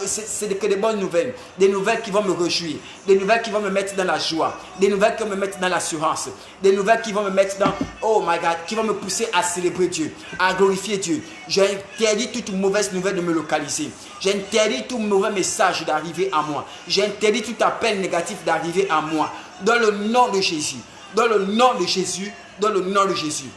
[SPEAKER 1] C'est que des bonnes nouvelles. Des nouvelles qui vont me réjouir. Des nouvelles qui vont me mettre dans la joie. Des nouvelles qui vont me mettre dans l'assurance. Des nouvelles qui vont me mettre dans, oh my God, qui vont me pousser à célébrer Dieu, à glorifier Dieu. J'interdis toute mauvaise nouvelle de me localiser. J'interdis tout mauvais message d'arriver à moi. J'interdis tout appel négatif d'arriver à moi. Dans le nom de Jésus. Dans le nom de Jésus. Dans le nom de Jésus.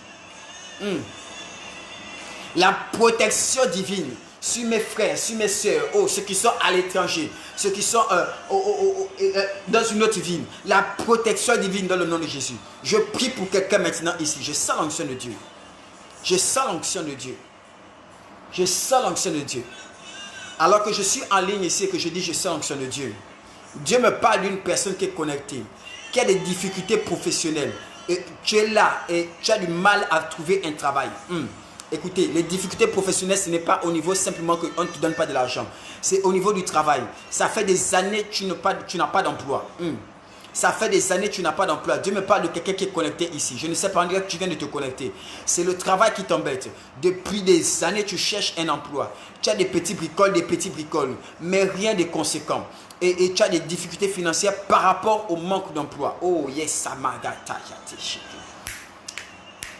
[SPEAKER 1] La protection divine sur mes frères, sur mes soeurs, oh, ceux qui sont à l'étranger, ceux qui sont dans une autre ville. La protection divine dans le nom de Jésus. Je prie pour quelqu'un maintenant ici. Je sens l'onction de Dieu. Je sens l'onction de Dieu. Je sens l'onction de Dieu. Alors que je suis en ligne ici et que je dis je sens l'onction de Dieu. Dieu me parle d'une personne qui est connectée, qui a des difficultés professionnelles. Et tu es là et tu as du mal à trouver un travail. Écoutez, les difficultés professionnelles, ce n'est pas au niveau simplement qu'on ne te donne pas de l'argent. C'est au niveau du travail. Ça fait des années que tu n'as pas d'emploi. Ça fait des années que tu n'as pas d'emploi. Dieu me parle de quelqu'un qui est connecté ici. Je ne sais pas, on dirait que tu viens de te connecter. C'est le travail qui t'embête. Depuis des années, tu cherches un emploi. Tu as des petits bricoles, mais rien de conséquent. Et tu as des difficultés financières par rapport au manque d'emploi. Oh, yes, ça m'a gâté.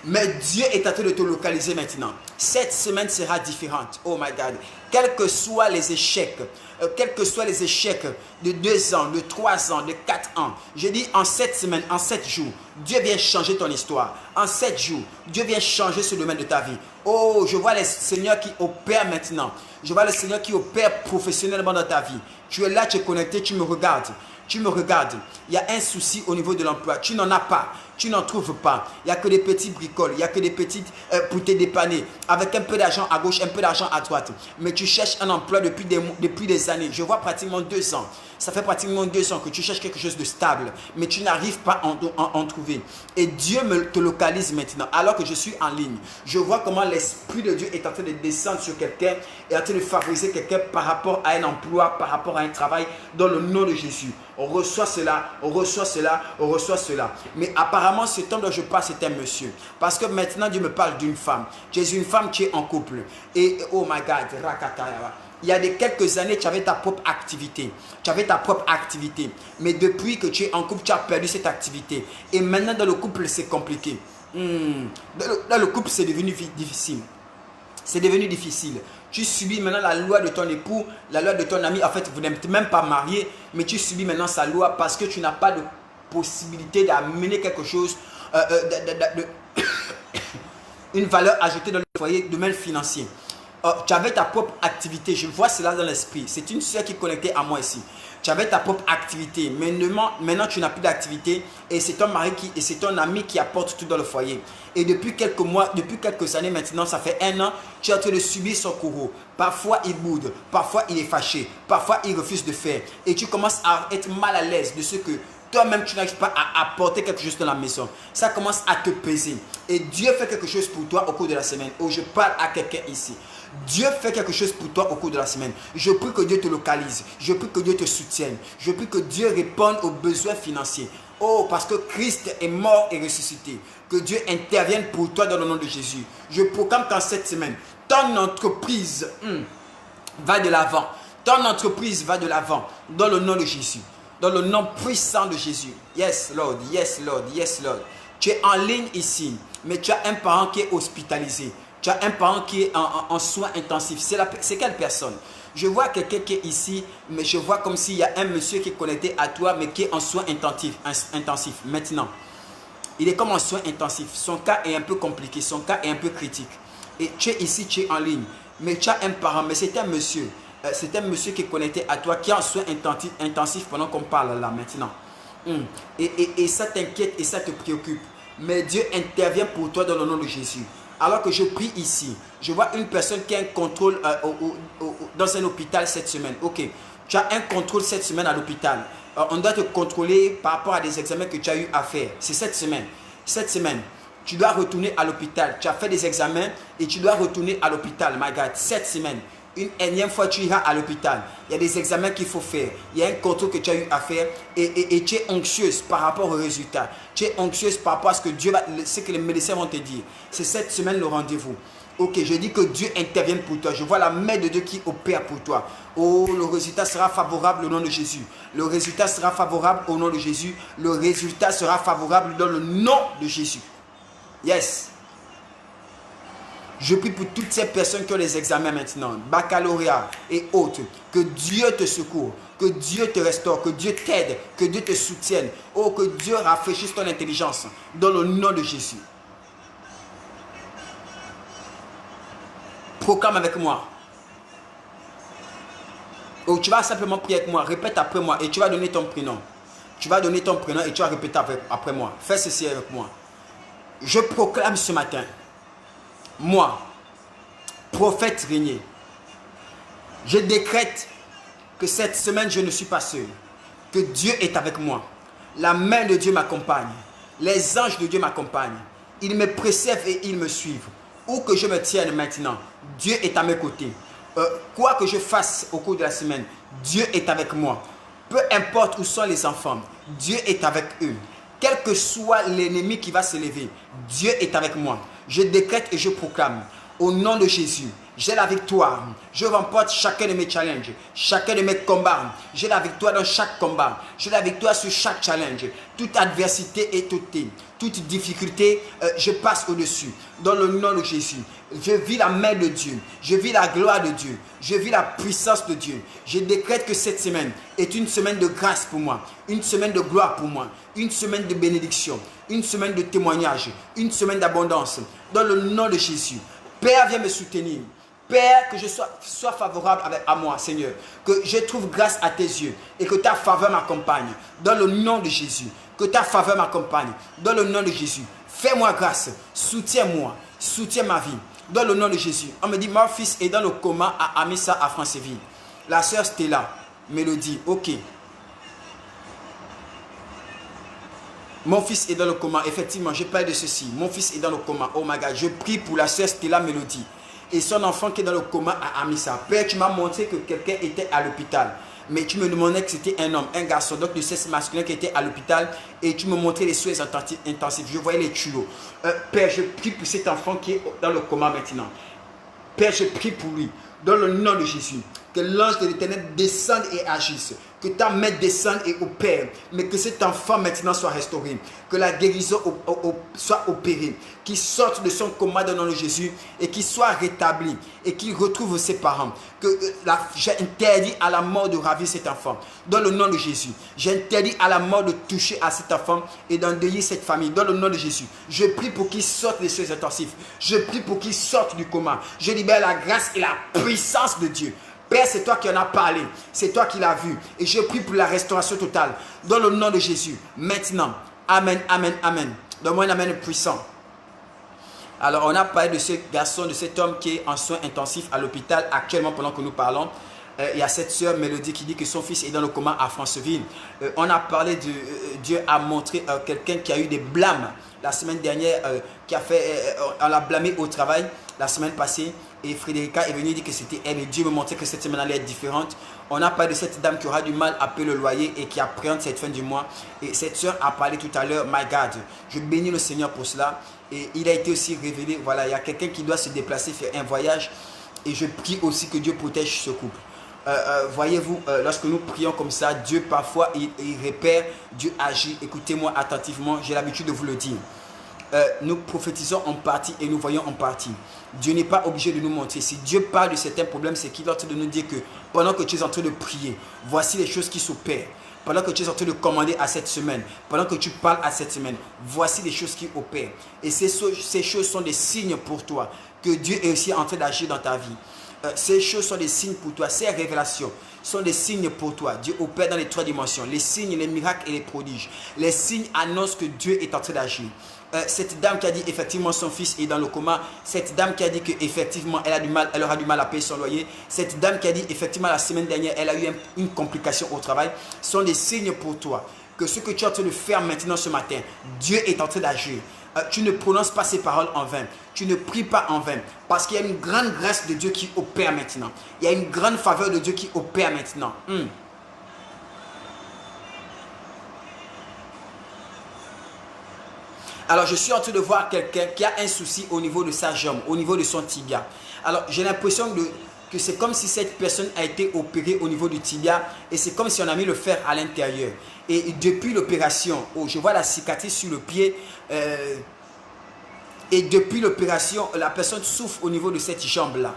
[SPEAKER 1] Mais Dieu est en train de te localiser maintenant. Cette semaine sera différente. Oh my God. Quels que soient les échecs, de 2 ans, de 3 ans, de 4 ans, je dis en 7 semaines, en 7 jours, Dieu vient changer ton histoire. En 7 jours, Dieu vient changer ce domaine de ta vie. Oh, je vois le Seigneur qui opère maintenant. Je vois le Seigneur qui opère professionnellement dans ta vie. Tu es là, tu es connecté, tu me regardes. Tu me regardes, il y a un souci au niveau de l'emploi, tu n'en as pas, tu n'en trouves pas, il n'y a que des petits bricoles, il n'y a que des petites pour te dépanner, avec un peu d'argent à gauche, un peu d'argent à droite, mais tu cherches un emploi depuis des années, je vois pratiquement 2 ans, ça fait pratiquement 2 ans que tu cherches quelque chose de stable, mais tu n'arrives pas à en trouver, et Dieu te localise maintenant, alors que je suis en ligne, je vois comment l'Esprit de Dieu est en train de descendre sur quelqu'un, est en train de favoriser quelqu'un par rapport à un emploi, par rapport à un travail, dans le nom de Jésus. On reçoit cela, on reçoit cela, on reçoit cela. Mais apparemment, cet homme dont je parle, c'est un monsieur. Parce que maintenant, Dieu me parle d'une femme. Tu es une femme qui est en couple. Et oh my God, il y a quelques années, tu avais ta propre activité. Tu avais ta propre activité. Mais depuis que tu es en couple, tu as perdu cette activité. Et maintenant, dans le couple, c'est compliqué. Dans le couple, c'est devenu difficile. C'est devenu difficile. Tu subis maintenant la loi de ton époux, la loi de ton ami. En fait, vous n'êtes même pas marié, mais tu subis maintenant sa loi parce que tu n'as pas de possibilité d'amener quelque chose, une valeur ajoutée dans le foyer, domaine financier. Tu avais ta propre activité. Je vois cela dans l'esprit. C'est une soeur qui est connectée à moi ici. Tu avais ta propre activité. Maintenant, tu n'as plus d'activité. Et c'est ton mari et c'est ton ami qui apporte tout dans le foyer. Et depuis quelques mois, depuis quelques années maintenant, ça fait 1 an, tu es en train de subir son courroux. Parfois, il boude. Parfois, il est fâché. Parfois, il refuse de faire. Et tu commences à être mal à l'aise de ce que toi-même, tu n'arrives pas à apporter quelque chose dans la maison. Ça commence à te peser. Et Dieu fait quelque chose pour toi au cours de la semaine. Oh, je parle à quelqu'un ici. Dieu fait quelque chose pour toi au cours de la semaine. Je prie que Dieu te localise. Je prie que Dieu te soutienne. Je prie que Dieu réponde aux besoins financiers. Oh, parce que Christ est mort et ressuscité. Que Dieu intervienne pour toi dans le nom de Jésus. Je proclame qu'en cette semaine, ton entreprise va de l'avant. Ton entreprise va de l'avant dans le nom de Jésus. Dans le nom puissant de Jésus. Yes, Lord. Yes, Lord. Yes, Lord. Tu es en ligne ici, mais tu as un parent qui est hospitalisé. Tu as un parent qui est en soins intensifs. C'est quelle personne? Je vois quelqu'un qui est ici, mais je vois comme s'il y a un monsieur qui est connecté à toi, mais qui est en soins intensifs maintenant. Il est comme en soins intensifs. Son cas est un peu compliqué, son cas est un peu critique. Et tu es ici, tu es en ligne, mais tu as un parent, mais c'est un monsieur. C'est un monsieur qui est connecté à toi, qui est en soins intensifs pendant qu'on parle là maintenant. Et ça t'inquiète et ça te préoccupe. Mais Dieu intervient pour toi dans le nom de Jésus. Alors que je prie ici, je vois une personne qui a un contrôle dans un hôpital cette semaine. Ok, tu as un contrôle cette semaine à l'hôpital. On doit te contrôler par rapport à des examens que tu as eu à faire. C'est cette semaine. Cette semaine, tu dois retourner à l'hôpital. Tu as fait des examens et tu dois retourner à l'hôpital. My God, cette semaine. Une énième fois, tu iras à l'hôpital. Il y a des examens qu'il faut faire. Il y a un contrôle que tu as eu à faire. Et tu es anxieuse par rapport au résultat. Tu es anxieuse par rapport à ce que les médecins vont te dire. C'est cette semaine le rendez-vous. Ok, je dis que Dieu intervienne pour toi. Je vois la main de Dieu qui opère pour toi. Oh, le résultat sera favorable au nom de Jésus. Le résultat sera favorable au nom de Jésus. Le résultat sera favorable dans le nom de Jésus. Yes. Je prie pour toutes ces personnes qui ont les examens maintenant, baccalauréat et autres, que Dieu te secoue, que Dieu te restaure, que Dieu t'aide, que Dieu te soutienne. Oh, que Dieu rafraîchisse ton intelligence dans le nom de Jésus. Proclame avec moi. Oh, tu vas simplement prier avec moi, répète après moi et tu vas donner ton prénom. Tu vas donner ton prénom et tu vas répéter après moi. Fais ceci avec moi. Je proclame ce matin. Moi, prophète Régnier, je décrète que cette semaine, je ne suis pas seul. Que Dieu est avec moi. La main de Dieu m'accompagne. Les anges de Dieu m'accompagnent. Ils me préservent et ils me suivent. Où que je me tienne maintenant, Dieu est à mes côtés. Quoi que je fasse au cours de la semaine, Dieu est avec moi. Peu importe où sont les enfants, Dieu est avec eux. Quel que soit l'ennemi qui va se lever, Dieu est avec moi. Je décrète et je proclame, au nom de Jésus, j'ai la victoire. Je remporte chacun de mes challenges, chacun de mes combats. J'ai la victoire dans chaque combat. J'ai la victoire sur chaque challenge. Toute adversité et toute difficulté, je passe au-dessus. Dans le nom de Jésus, je vis la main de Dieu. Je vis la gloire de Dieu. Je vis la puissance de Dieu. Je décrète que cette semaine est une semaine de grâce pour moi. Une semaine de gloire pour moi. Une semaine de bénédiction. Une semaine de témoignage. Une semaine d'abondance. Dans le nom de Jésus. Père, viens me soutenir. Père, que je sois favorable à moi, Seigneur. Que je trouve grâce à tes yeux et que ta faveur m'accompagne. Dans le nom de Jésus. Que ta faveur m'accompagne. Dans le nom de Jésus. Fais-moi grâce. Soutiens-moi. Soutiens ma vie. Dans le nom de Jésus. On me dit, mon fils est dans le coma à Amissa, à Franceville. La sœur Stella, Mélodie, ok. Mon fils est dans le coma. Effectivement, je parle de ceci. Mon fils est dans le coma. Oh my God, je prie pour la sœur Stella Mélodie et son enfant qui est dans le coma à Amissa. Père, tu m'as montré que quelqu'un était à l'hôpital. Mais tu me demandais que c'était un homme, un garçon, donc de sexe masculin qui était à l'hôpital. Et tu me montrais les soins intensifs. Je voyais les tuyaux. Père, je prie pour cet enfant qui est dans le coma maintenant. Père, je prie pour lui. Dans le nom de Jésus. Que l'ange de l'Éternel descende et agisse. Que ta main descende et opère. Mais que cet enfant maintenant soit restauré. Que la guérison soit opérée. Qu'il sorte de son coma dans le nom de Jésus et qu'il soit rétabli. Et qu'il retrouve ses parents. Que j'interdis à la mort de ravir cet enfant. Dans le nom de Jésus. J'interdis à la mort de toucher à cet enfant et d'endeuiller cette famille. Dans le nom de Jésus. Je prie pour qu'il sorte des soins intensifs. Je prie pour qu'il sorte du coma. Je libère la grâce et la puissance de Dieu. Père, c'est toi qui en as parlé. C'est toi qui l'as vu. Et je prie pour la restauration totale. Dans le nom de Jésus. Maintenant. Amen, amen, amen. Donne-moi un amen puissant. Alors, on a parlé de ce garçon, de cet homme qui est en soins intensifs à l'hôpital actuellement pendant que nous parlons. Il y a cette sœur Mélodie qui dit que son fils est dans le coma à Franceville. On a parlé de Dieu a montré quelqu'un qui a eu des blâmes la semaine dernière, on l'a blâmé au travail la semaine passée. Et Frédérica est venue dire que c'était elle et Dieu me montrait que cette semaine allait être différente. On a parlé de cette dame qui aura du mal à payer le loyer et qui appréhende cette fin du mois. Et cette soeur a parlé tout à l'heure, my God, je bénis le Seigneur pour cela. Et il a été aussi révélé, voilà, il y a quelqu'un qui doit se déplacer, faire un voyage. Et je prie aussi que Dieu protège ce couple. Voyez-vous, lorsque nous prions comme ça, Dieu parfois il répère, Dieu agit. Écoutez-moi attentivement, j'ai l'habitude de vous le dire. Nous prophétisons en partie et nous voyons en partie. Dieu n'est pas obligé de nous montrer. Si Dieu parle de certains problèmes, c'est qu'il est en train de nous dire que pendant que tu es en train de prier, voici les choses qui s'opèrent. Pendant que tu es en train de commander à cette semaine, pendant que tu parles à cette semaine, voici les choses qui opèrent. Et ces choses sont des signes pour toi que Dieu est aussi en train d'agir dans ta vie. Ces choses sont des signes pour toi. Ces révélations sont des signes pour toi. Dieu opère dans les 3 dimensions. Les signes, les miracles et les prodiges. Les signes annoncent que Dieu est en train d'agir. Cette dame qui a dit effectivement son fils est dans le coma, cette dame qui a dit qu'effectivement elle aura du mal à payer son loyer, cette dame qui a dit effectivement la semaine dernière elle a eu une complication au travail, sont des signes pour toi que ce que tu es en train de faire maintenant ce matin, Dieu est en train d'agir. Tu ne prononces pas ces paroles en vain, tu ne pries pas en vain, parce qu'il y a une grande grâce de Dieu qui opère maintenant, il y a une grande faveur de Dieu qui opère maintenant. Alors, je suis en train de voir quelqu'un qui a un souci au niveau de sa jambe, au niveau de son tibia. Alors, j'ai l'impression que c'est comme si cette personne a été opérée au niveau du tibia et c'est comme si on a mis le fer à l'intérieur. Et depuis l'opération, je vois la cicatrice sur le pied et depuis l'opération, la personne souffre au niveau de cette jambe-là.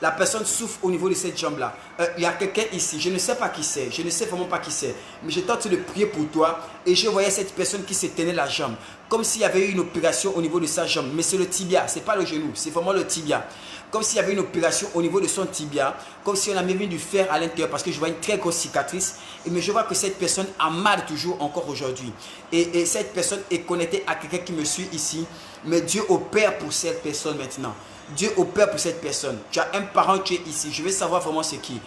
[SPEAKER 1] La personne souffre au niveau de cette jambe-là. Il y a quelqu'un ici, je ne sais pas qui c'est, je ne sais vraiment pas qui c'est, mais je tente de prier pour toi et je voyais cette personne qui se tenait la jambe, comme s'il y avait eu une opération au niveau de sa jambe, mais c'est le tibia, c'est pas le genou, c'est vraiment le tibia. Comme s'il y avait une opération au niveau de son tibia, comme si on avait mis du fer à l'intérieur, parce que je vois une très grosse cicatrice, mais je vois que cette personne a mal toujours encore aujourd'hui. Et cette personne est connectée à quelqu'un qui me suit ici, mais Dieu opère pour cette personne maintenant. Dieu opère pour cette personne. Tu as un parent qui est ici. Je veux savoir vraiment c'est qui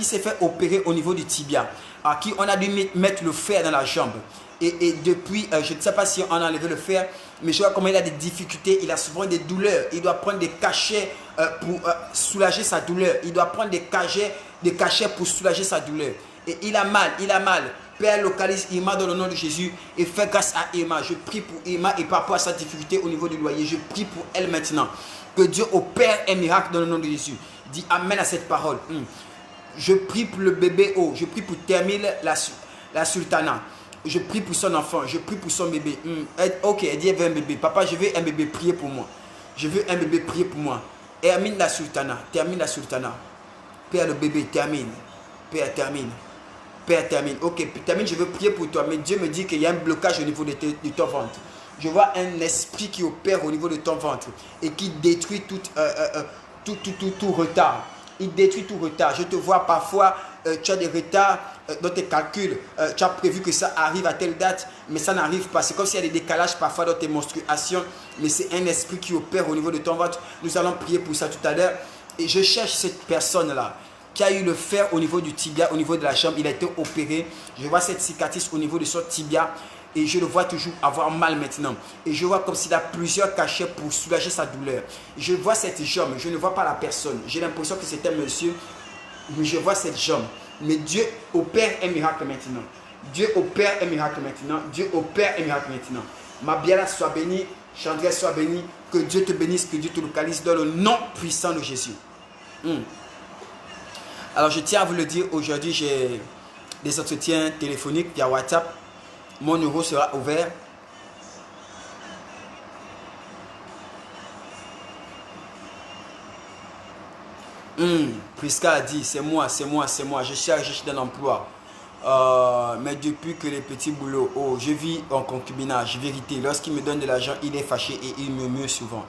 [SPEAKER 1] s'est fait opérer au niveau du tibia. À qui on a dû mettre le fer dans la jambe. Et depuis, je ne sais pas si on a enlevé le fer, mais je vois comment il a des difficultés. Il a souvent des douleurs. Il doit prendre des cachets pour soulager sa douleur. Il doit prendre des cachets pour soulager sa douleur. Et il a mal, il a mal. Père, localise Irma dans le nom de Jésus et fais grâce à Irma. Je prie pour Irma et par rapport à sa difficulté au niveau du loyer. Je prie pour elle maintenant. Que Dieu opère un miracle dans le nom de Jésus. Dis amen à cette parole. Je prie pour le bébé O. Je prie pour Termile la sultana. Je prie pour son enfant. Je prie pour son bébé. Ok, elle dit elle veut un bébé. Papa, je veux un bébé, prier pour moi. Je veux un bébé, prier pour moi. Termine la sultana. Termine la sultana. Père, le bébé, termine. Père, termine. Père, termine. Ok, termine, je veux prier pour toi. Mais Dieu me dit qu'il y a un blocage au niveau de ton ventre. Je vois un esprit qui opère au niveau de ton ventre et qui détruit tout retard. Il détruit tout retard. Je te vois parfois, tu as des retards dans tes calculs. Tu as prévu que ça arrive à telle date, mais ça n'arrive pas. C'est comme s'il y a des décalages parfois dans tes menstruations, mais c'est un esprit qui opère au niveau de ton ventre. Nous allons prier pour ça tout à l'heure. Et je cherche cette personne-là qui a eu le fer au niveau du tibia, au niveau de la jambe. Il a été opéré. Je vois cette cicatrice au niveau de son tibia. Et je le vois toujours avoir mal maintenant. Et je vois comme s'il a plusieurs cachets pour soulager sa douleur. Je vois cette jambe, je ne vois pas la personne. J'ai l'impression que c'est un monsieur, mais je vois cette jambe. Mais Dieu opère un miracle maintenant. Dieu opère un miracle maintenant. Dieu opère un miracle maintenant. Mabiala soit bénie, Chandra soit bénie. Que Dieu te bénisse, que Dieu te localise dans le nom puissant de Jésus. Alors je tiens à vous le dire, aujourd'hui j'ai des entretiens téléphoniques via WhatsApp. Mon numéro sera ouvert. Prisca a dit, c'est moi, je cherche d'un emploi. Mais depuis que les petits boulots, je vis en concubinage, vérité. Lorsqu'il me donne de l'argent, il est fâché et il me meurt souvent.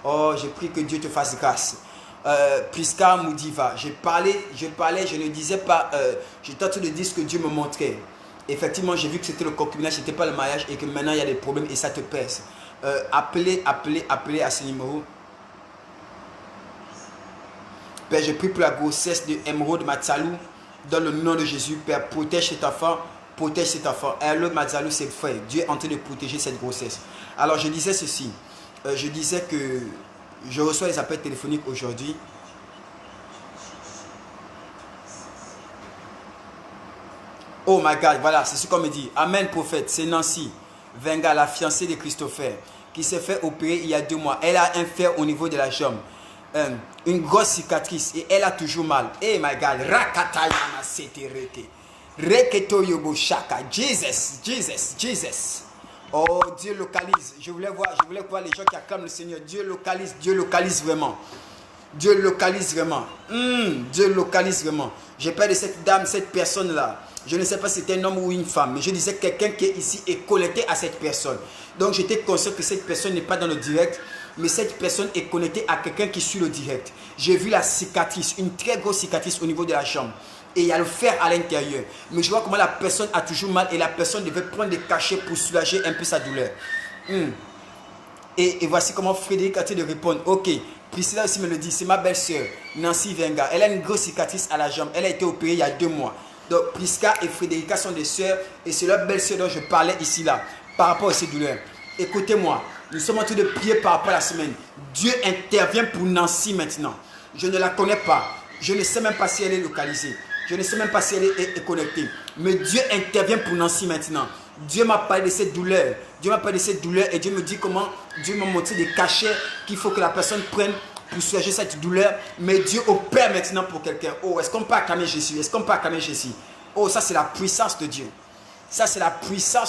[SPEAKER 1] Oh, j'ai prie que Dieu te fasse grâce. Prisca Moudiva, je parlais, je ne disais pas, j'étais en train de dire ce que Dieu me montrait. Effectivement, j'ai vu que c'était le concubinage, ce n'était pas le mariage et que maintenant il y a des problèmes et ça te pèse. Appelez à ce numéro. Père, je prie pour la grossesse de Emeraude Matsalou. Dans le nom de Jésus, Père, protège cet enfant. Protège cet enfant. Emeraude Matsalou, c'est frère. Dieu est en train de protéger cette grossesse. Alors, je disais ceci. Je disais que je reçois les appels téléphoniques aujourd'hui. Oh my God, voilà, c'est ce qu'on me dit. Amen, prophète. C'est Nancy Venga, la fiancée de Christopher, qui s'est fait opérer il y a 2 mois. Elle a un fer au niveau de la jambe. Une grosse cicatrice et elle a toujours mal. Eh my God, Rakatayana Seterete. Reketo Yobo Shaka. Jesus. Oh, Dieu localise. Je voulais voir les gens qui acclament le Seigneur. Dieu localise vraiment. Dieu localise vraiment. J'ai peur de cette dame, cette personne-là. Je ne sais pas si c'est un homme ou une femme, mais je disais que quelqu'un qui est ici est connecté à cette personne. Donc j'étais conscient que cette personne n'est pas dans le direct, mais cette personne est connectée à quelqu'un qui suit le direct. J'ai vu la cicatrice, une très grosse cicatrice au niveau de la jambe. Et il y a le fer à l'intérieur. Mais je vois comment la personne a toujours mal et la personne devait prendre des cachets pour soulager un peu sa douleur. Et voici comment Frédéric a été de répondre. Ok, Priscilla aussi me le dit, c'est ma belle-sœur, Nancy Venga. Elle a une grosse cicatrice à la jambe. Elle a été opérée il y a 2 mois. Donc Prisca et Frédérica sont des sœurs et c'est leur belle-sœur dont je parlais ici là par rapport à ces douleurs. Écoutez-moi, nous sommes en train de prier par rapport à la semaine. Dieu intervient pour Nancy maintenant. Je ne la connais pas. Je ne sais même pas si elle est localisée. Je ne sais même pas si elle est connectée. Mais Dieu intervient pour Nancy maintenant. Dieu m'a parlé de cette douleur. Et Dieu me dit comment Dieu m'a montré des cachets qu'il faut que la personne prenne pour soulager cette douleur. Mais Dieu opère maintenant pour quelqu'un. Oh, est-ce qu'on peut acclamer Jésus? Oh, ça c'est la puissance de Dieu. Ça c'est la puissance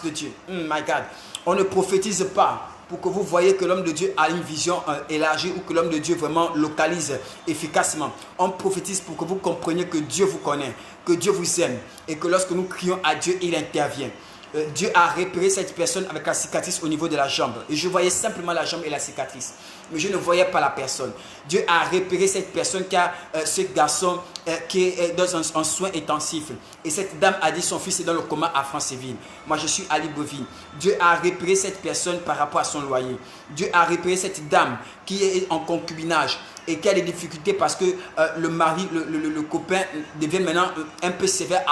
[SPEAKER 1] de Dieu. My God. On ne prophétise pas pour que vous voyez que l'homme de Dieu a une vision élargie ou que l'homme de Dieu vraiment localise efficacement. On prophétise pour que vous compreniez que Dieu vous connaît, que Dieu vous aime et que lorsque nous crions à Dieu, il intervient. Dieu a repéré cette personne avec la cicatrice au niveau de la jambe. Et je voyais simplement la jambe et la cicatrice. Mais je ne voyais pas la personne. Dieu a repéré cette personne qui a ce garçon qui est dans un soin intensif. Et cette dame a dit son fils est dans le coma à Franceville. Moi je suis à Libreville. Dieu a repéré cette personne par rapport à son loyer. Dieu a repéré cette dame qui est en concubinage et qui a des difficultés parce que le mari, le copain devient maintenant un peu sévère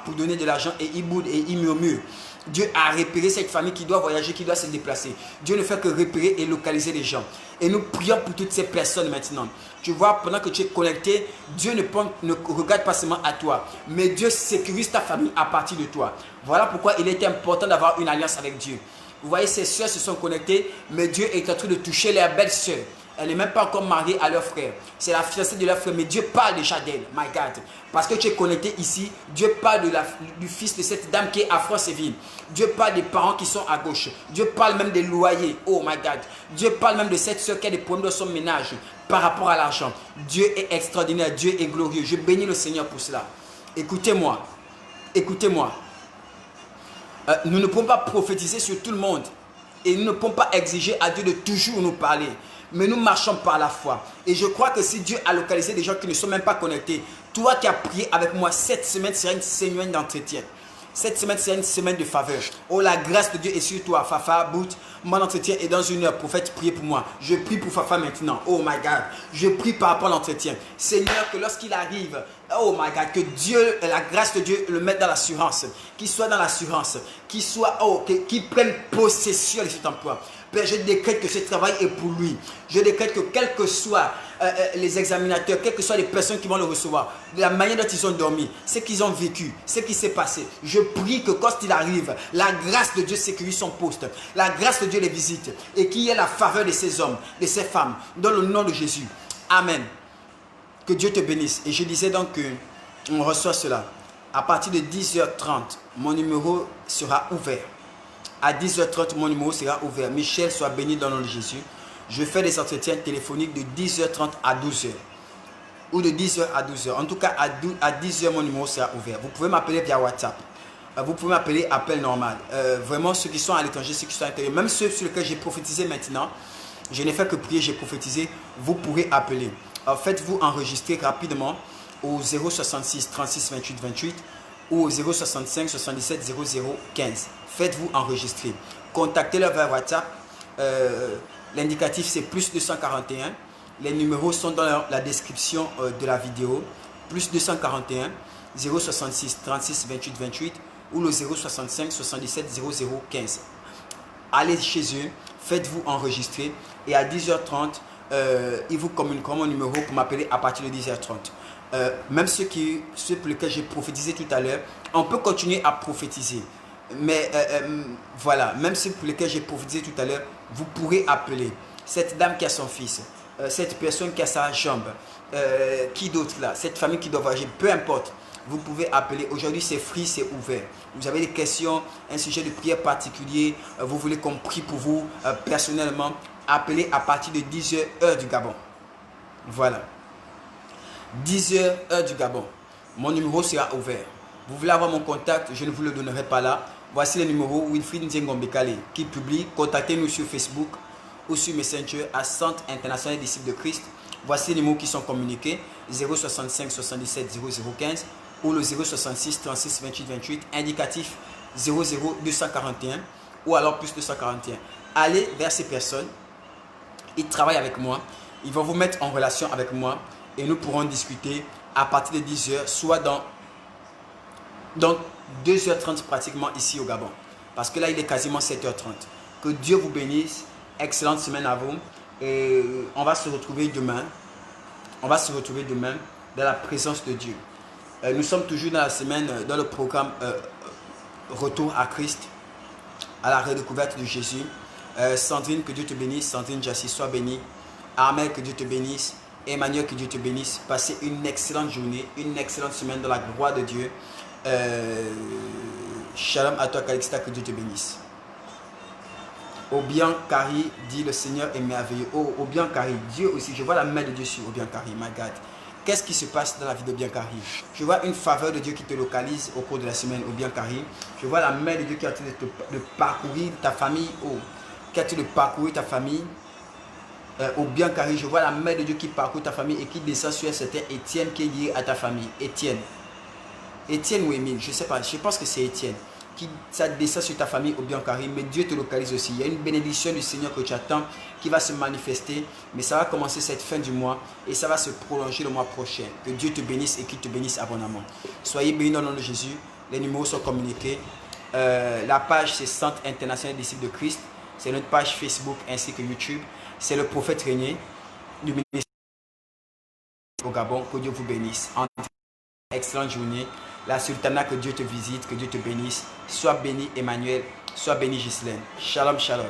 [SPEAKER 1] pour donner de l'argent et il boude et il murmure. Dieu a repéré cette famille qui doit voyager, qui doit se déplacer. Dieu ne fait que repérer et localiser les gens. Et nous prions pour toutes ces personnes maintenant. Tu vois, pendant que tu es connecté, Dieu ne regarde pas seulement à toi, mais Dieu sécurise ta famille à partir de toi. Voilà pourquoi il est important d'avoir une alliance avec Dieu. Vous voyez, ces soeurs se sont connectées, mais Dieu est en train de toucher leurs belles soeurs. Elle n'est même pas encore mariée à leur frère. C'est la fiancée de leur frère. Mais Dieu parle déjà d'elle. My God. Parce que tu es connecté ici. Dieu parle du fils de cette dame qui est à Franceville. Dieu parle des parents qui sont à gauche. Dieu parle même des loyers. Oh my God. Dieu parle même de cette soeur qui a des problèmes dans son ménage par rapport à l'argent. Dieu est extraordinaire. Dieu est glorieux. Je bénis le Seigneur pour cela. Écoutez-moi. Nous ne pouvons pas prophétiser sur tout le monde. Et nous ne pouvons pas exiger à Dieu de toujours nous parler. Mais nous marchons par la foi. Et je crois que si Dieu a localisé des gens qui ne sont même pas connectés, toi qui as prié avec moi, cette semaine sera une semaine d'entretien. Cette semaine sera une semaine de faveur. Oh, la grâce de Dieu est sur toi. Fafa, Bout, mon entretien est dans 1 heure. Prophète, priez pour moi. Je prie pour Fafa maintenant. Oh my God. Je prie par rapport à l'entretien. Seigneur, que lorsqu'il arrive, oh my God, que Dieu, la grâce de Dieu le mette dans l'assurance. Qu'il soit dans l'assurance. Qu'il prenne possession de cet emploi. Père, je décrète que ce travail est pour lui. Je décrète que quels que soient les examinateurs, quelles que soient les personnes qui vont le recevoir, de la manière dont ils ont dormi, ce qu'ils ont vécu, ce qui s'est passé, je prie que quand il arrive, la grâce de Dieu sécurise son poste, la grâce de Dieu les visite et qu'il y ait la faveur de ces hommes, de ces femmes, dans le nom de Jésus. Amen. Que Dieu te bénisse. Et je disais donc qu'on reçoit cela. À partir de 10h30, mon numéro sera ouvert. À 10h30, mon numéro sera ouvert. Michel, sois béni dans le nom de Jésus. Je fais des entretiens téléphoniques de 10h30 à 12h. Ou de 10h à 12h. En tout cas, à 10h, mon numéro sera ouvert. Vous pouvez m'appeler via WhatsApp. Vous pouvez m'appeler appel normal. Vraiment, ceux qui sont à l'étranger, ceux qui sont à l'intérieur, même ceux sur lesquels j'ai prophétisé maintenant, je n'ai fait que prier, j'ai prophétisé, vous pourrez appeler. Faites-vous enregistrer rapidement au 066 36 28 28 ou au 065 77 00 15. Faites-vous enregistrer. Contactez-le vers WhatsApp. L'indicatif c'est plus 241. Les numéros sont dans la description de la vidéo. Plus 241 066 36 28 28 ou le 065 77 00 15. Allez chez eux, faites-vous enregistrer et à 10h30, ils vous communiqueront mon numéro pour m'appeler à partir de 10h30. Même ceux pour lesquels j'ai prophétisé tout à l'heure, on peut continuer à prophétiser. Mais voilà, même ceux pour lesquels j'ai prophétisé tout à l'heure, vous pourrez appeler cette dame qui a son fils, cette personne qui a sa jambe, qui d'autre là, cette famille qui doit voyager, peu importe. Vous pouvez appeler. Aujourd'hui, c'est free, c'est ouvert. Vous avez des questions, un sujet de prière particulier, vous voulez qu'on prie pour vous personnellement, appelez à partir de 10h, heure du Gabon. Voilà. 10h, heure du Gabon. Mon numéro sera ouvert. Vous voulez avoir mon contact, je ne vous le donnerai pas là. Voici le numéro Wilfried Nzengombekale qui publie. Contactez-nous sur Facebook ou sur Messenger à Centre International Disciples de Christ. Voici les numéros qui sont communiqués 065 77 0015 ou le 066 36 28 28 indicatif 00241 ou alors plus 241. Allez vers ces personnes, ils travaillent avec moi, ils vont vous mettre en relation avec moi et nous pourrons discuter à partir de 10h, soit dans 2h30 pratiquement ici au Gabon. Parce que là, il est quasiment 7h30. Que Dieu vous bénisse. Excellente semaine à vous. Et on va se retrouver demain. On va se retrouver demain dans la présence de Dieu. Nous sommes toujours dans la semaine, dans le programme Retour à Christ, à la redécouverte de Jésus. Sandrine, que Dieu te bénisse. Sandrine Jassi, sois bénie. Armel, que Dieu te bénisse. Emmanuel, que Dieu te bénisse. Passez une excellente journée, une excellente semaine dans la gloire de Dieu. Shalom à toi, Calixta, que Dieu te bénisse. Obian Kari dit le Seigneur est merveilleux. Oh, Obian Kari, Dieu aussi. Je vois la main de Dieu sur Obian Kari, my God. Qu'est-ce qui se passe dans la vie d'Obian Kari? Je vois une faveur de Dieu qui te localise au cours de la semaine, Obian Kari. Je vois la main de Dieu qui a en train de parcourir ta famille. Oh, qui a en train de parcourir ta famille. Obian Kari, je vois la main de Dieu qui parcourt ta famille et qui descend sur un certain Étienne qui est lié à ta famille. Étienne ou Émile, je ne sais pas, je pense que c'est Étienne. Ça descend sur ta famille au bien carré, mais Dieu te localise aussi. Il y a une bénédiction du Seigneur que tu attends qui va se manifester, mais ça va commencer cette fin du mois et ça va se prolonger le mois prochain. Que Dieu te bénisse et qu'il te bénisse abondamment. Soyez bénis dans le nom de Jésus. Les numéros sont communiqués. La page c'est Centre International Disciples de Christ. C'est notre page Facebook ainsi que YouTube. C'est le prophète Régnier du ministère au Gabon. Que Dieu vous bénisse. Excellente journée. La sultana, que Dieu te visite, que Dieu te bénisse. Sois béni Emmanuel, sois béni Ghislaine. Shalom, shalom.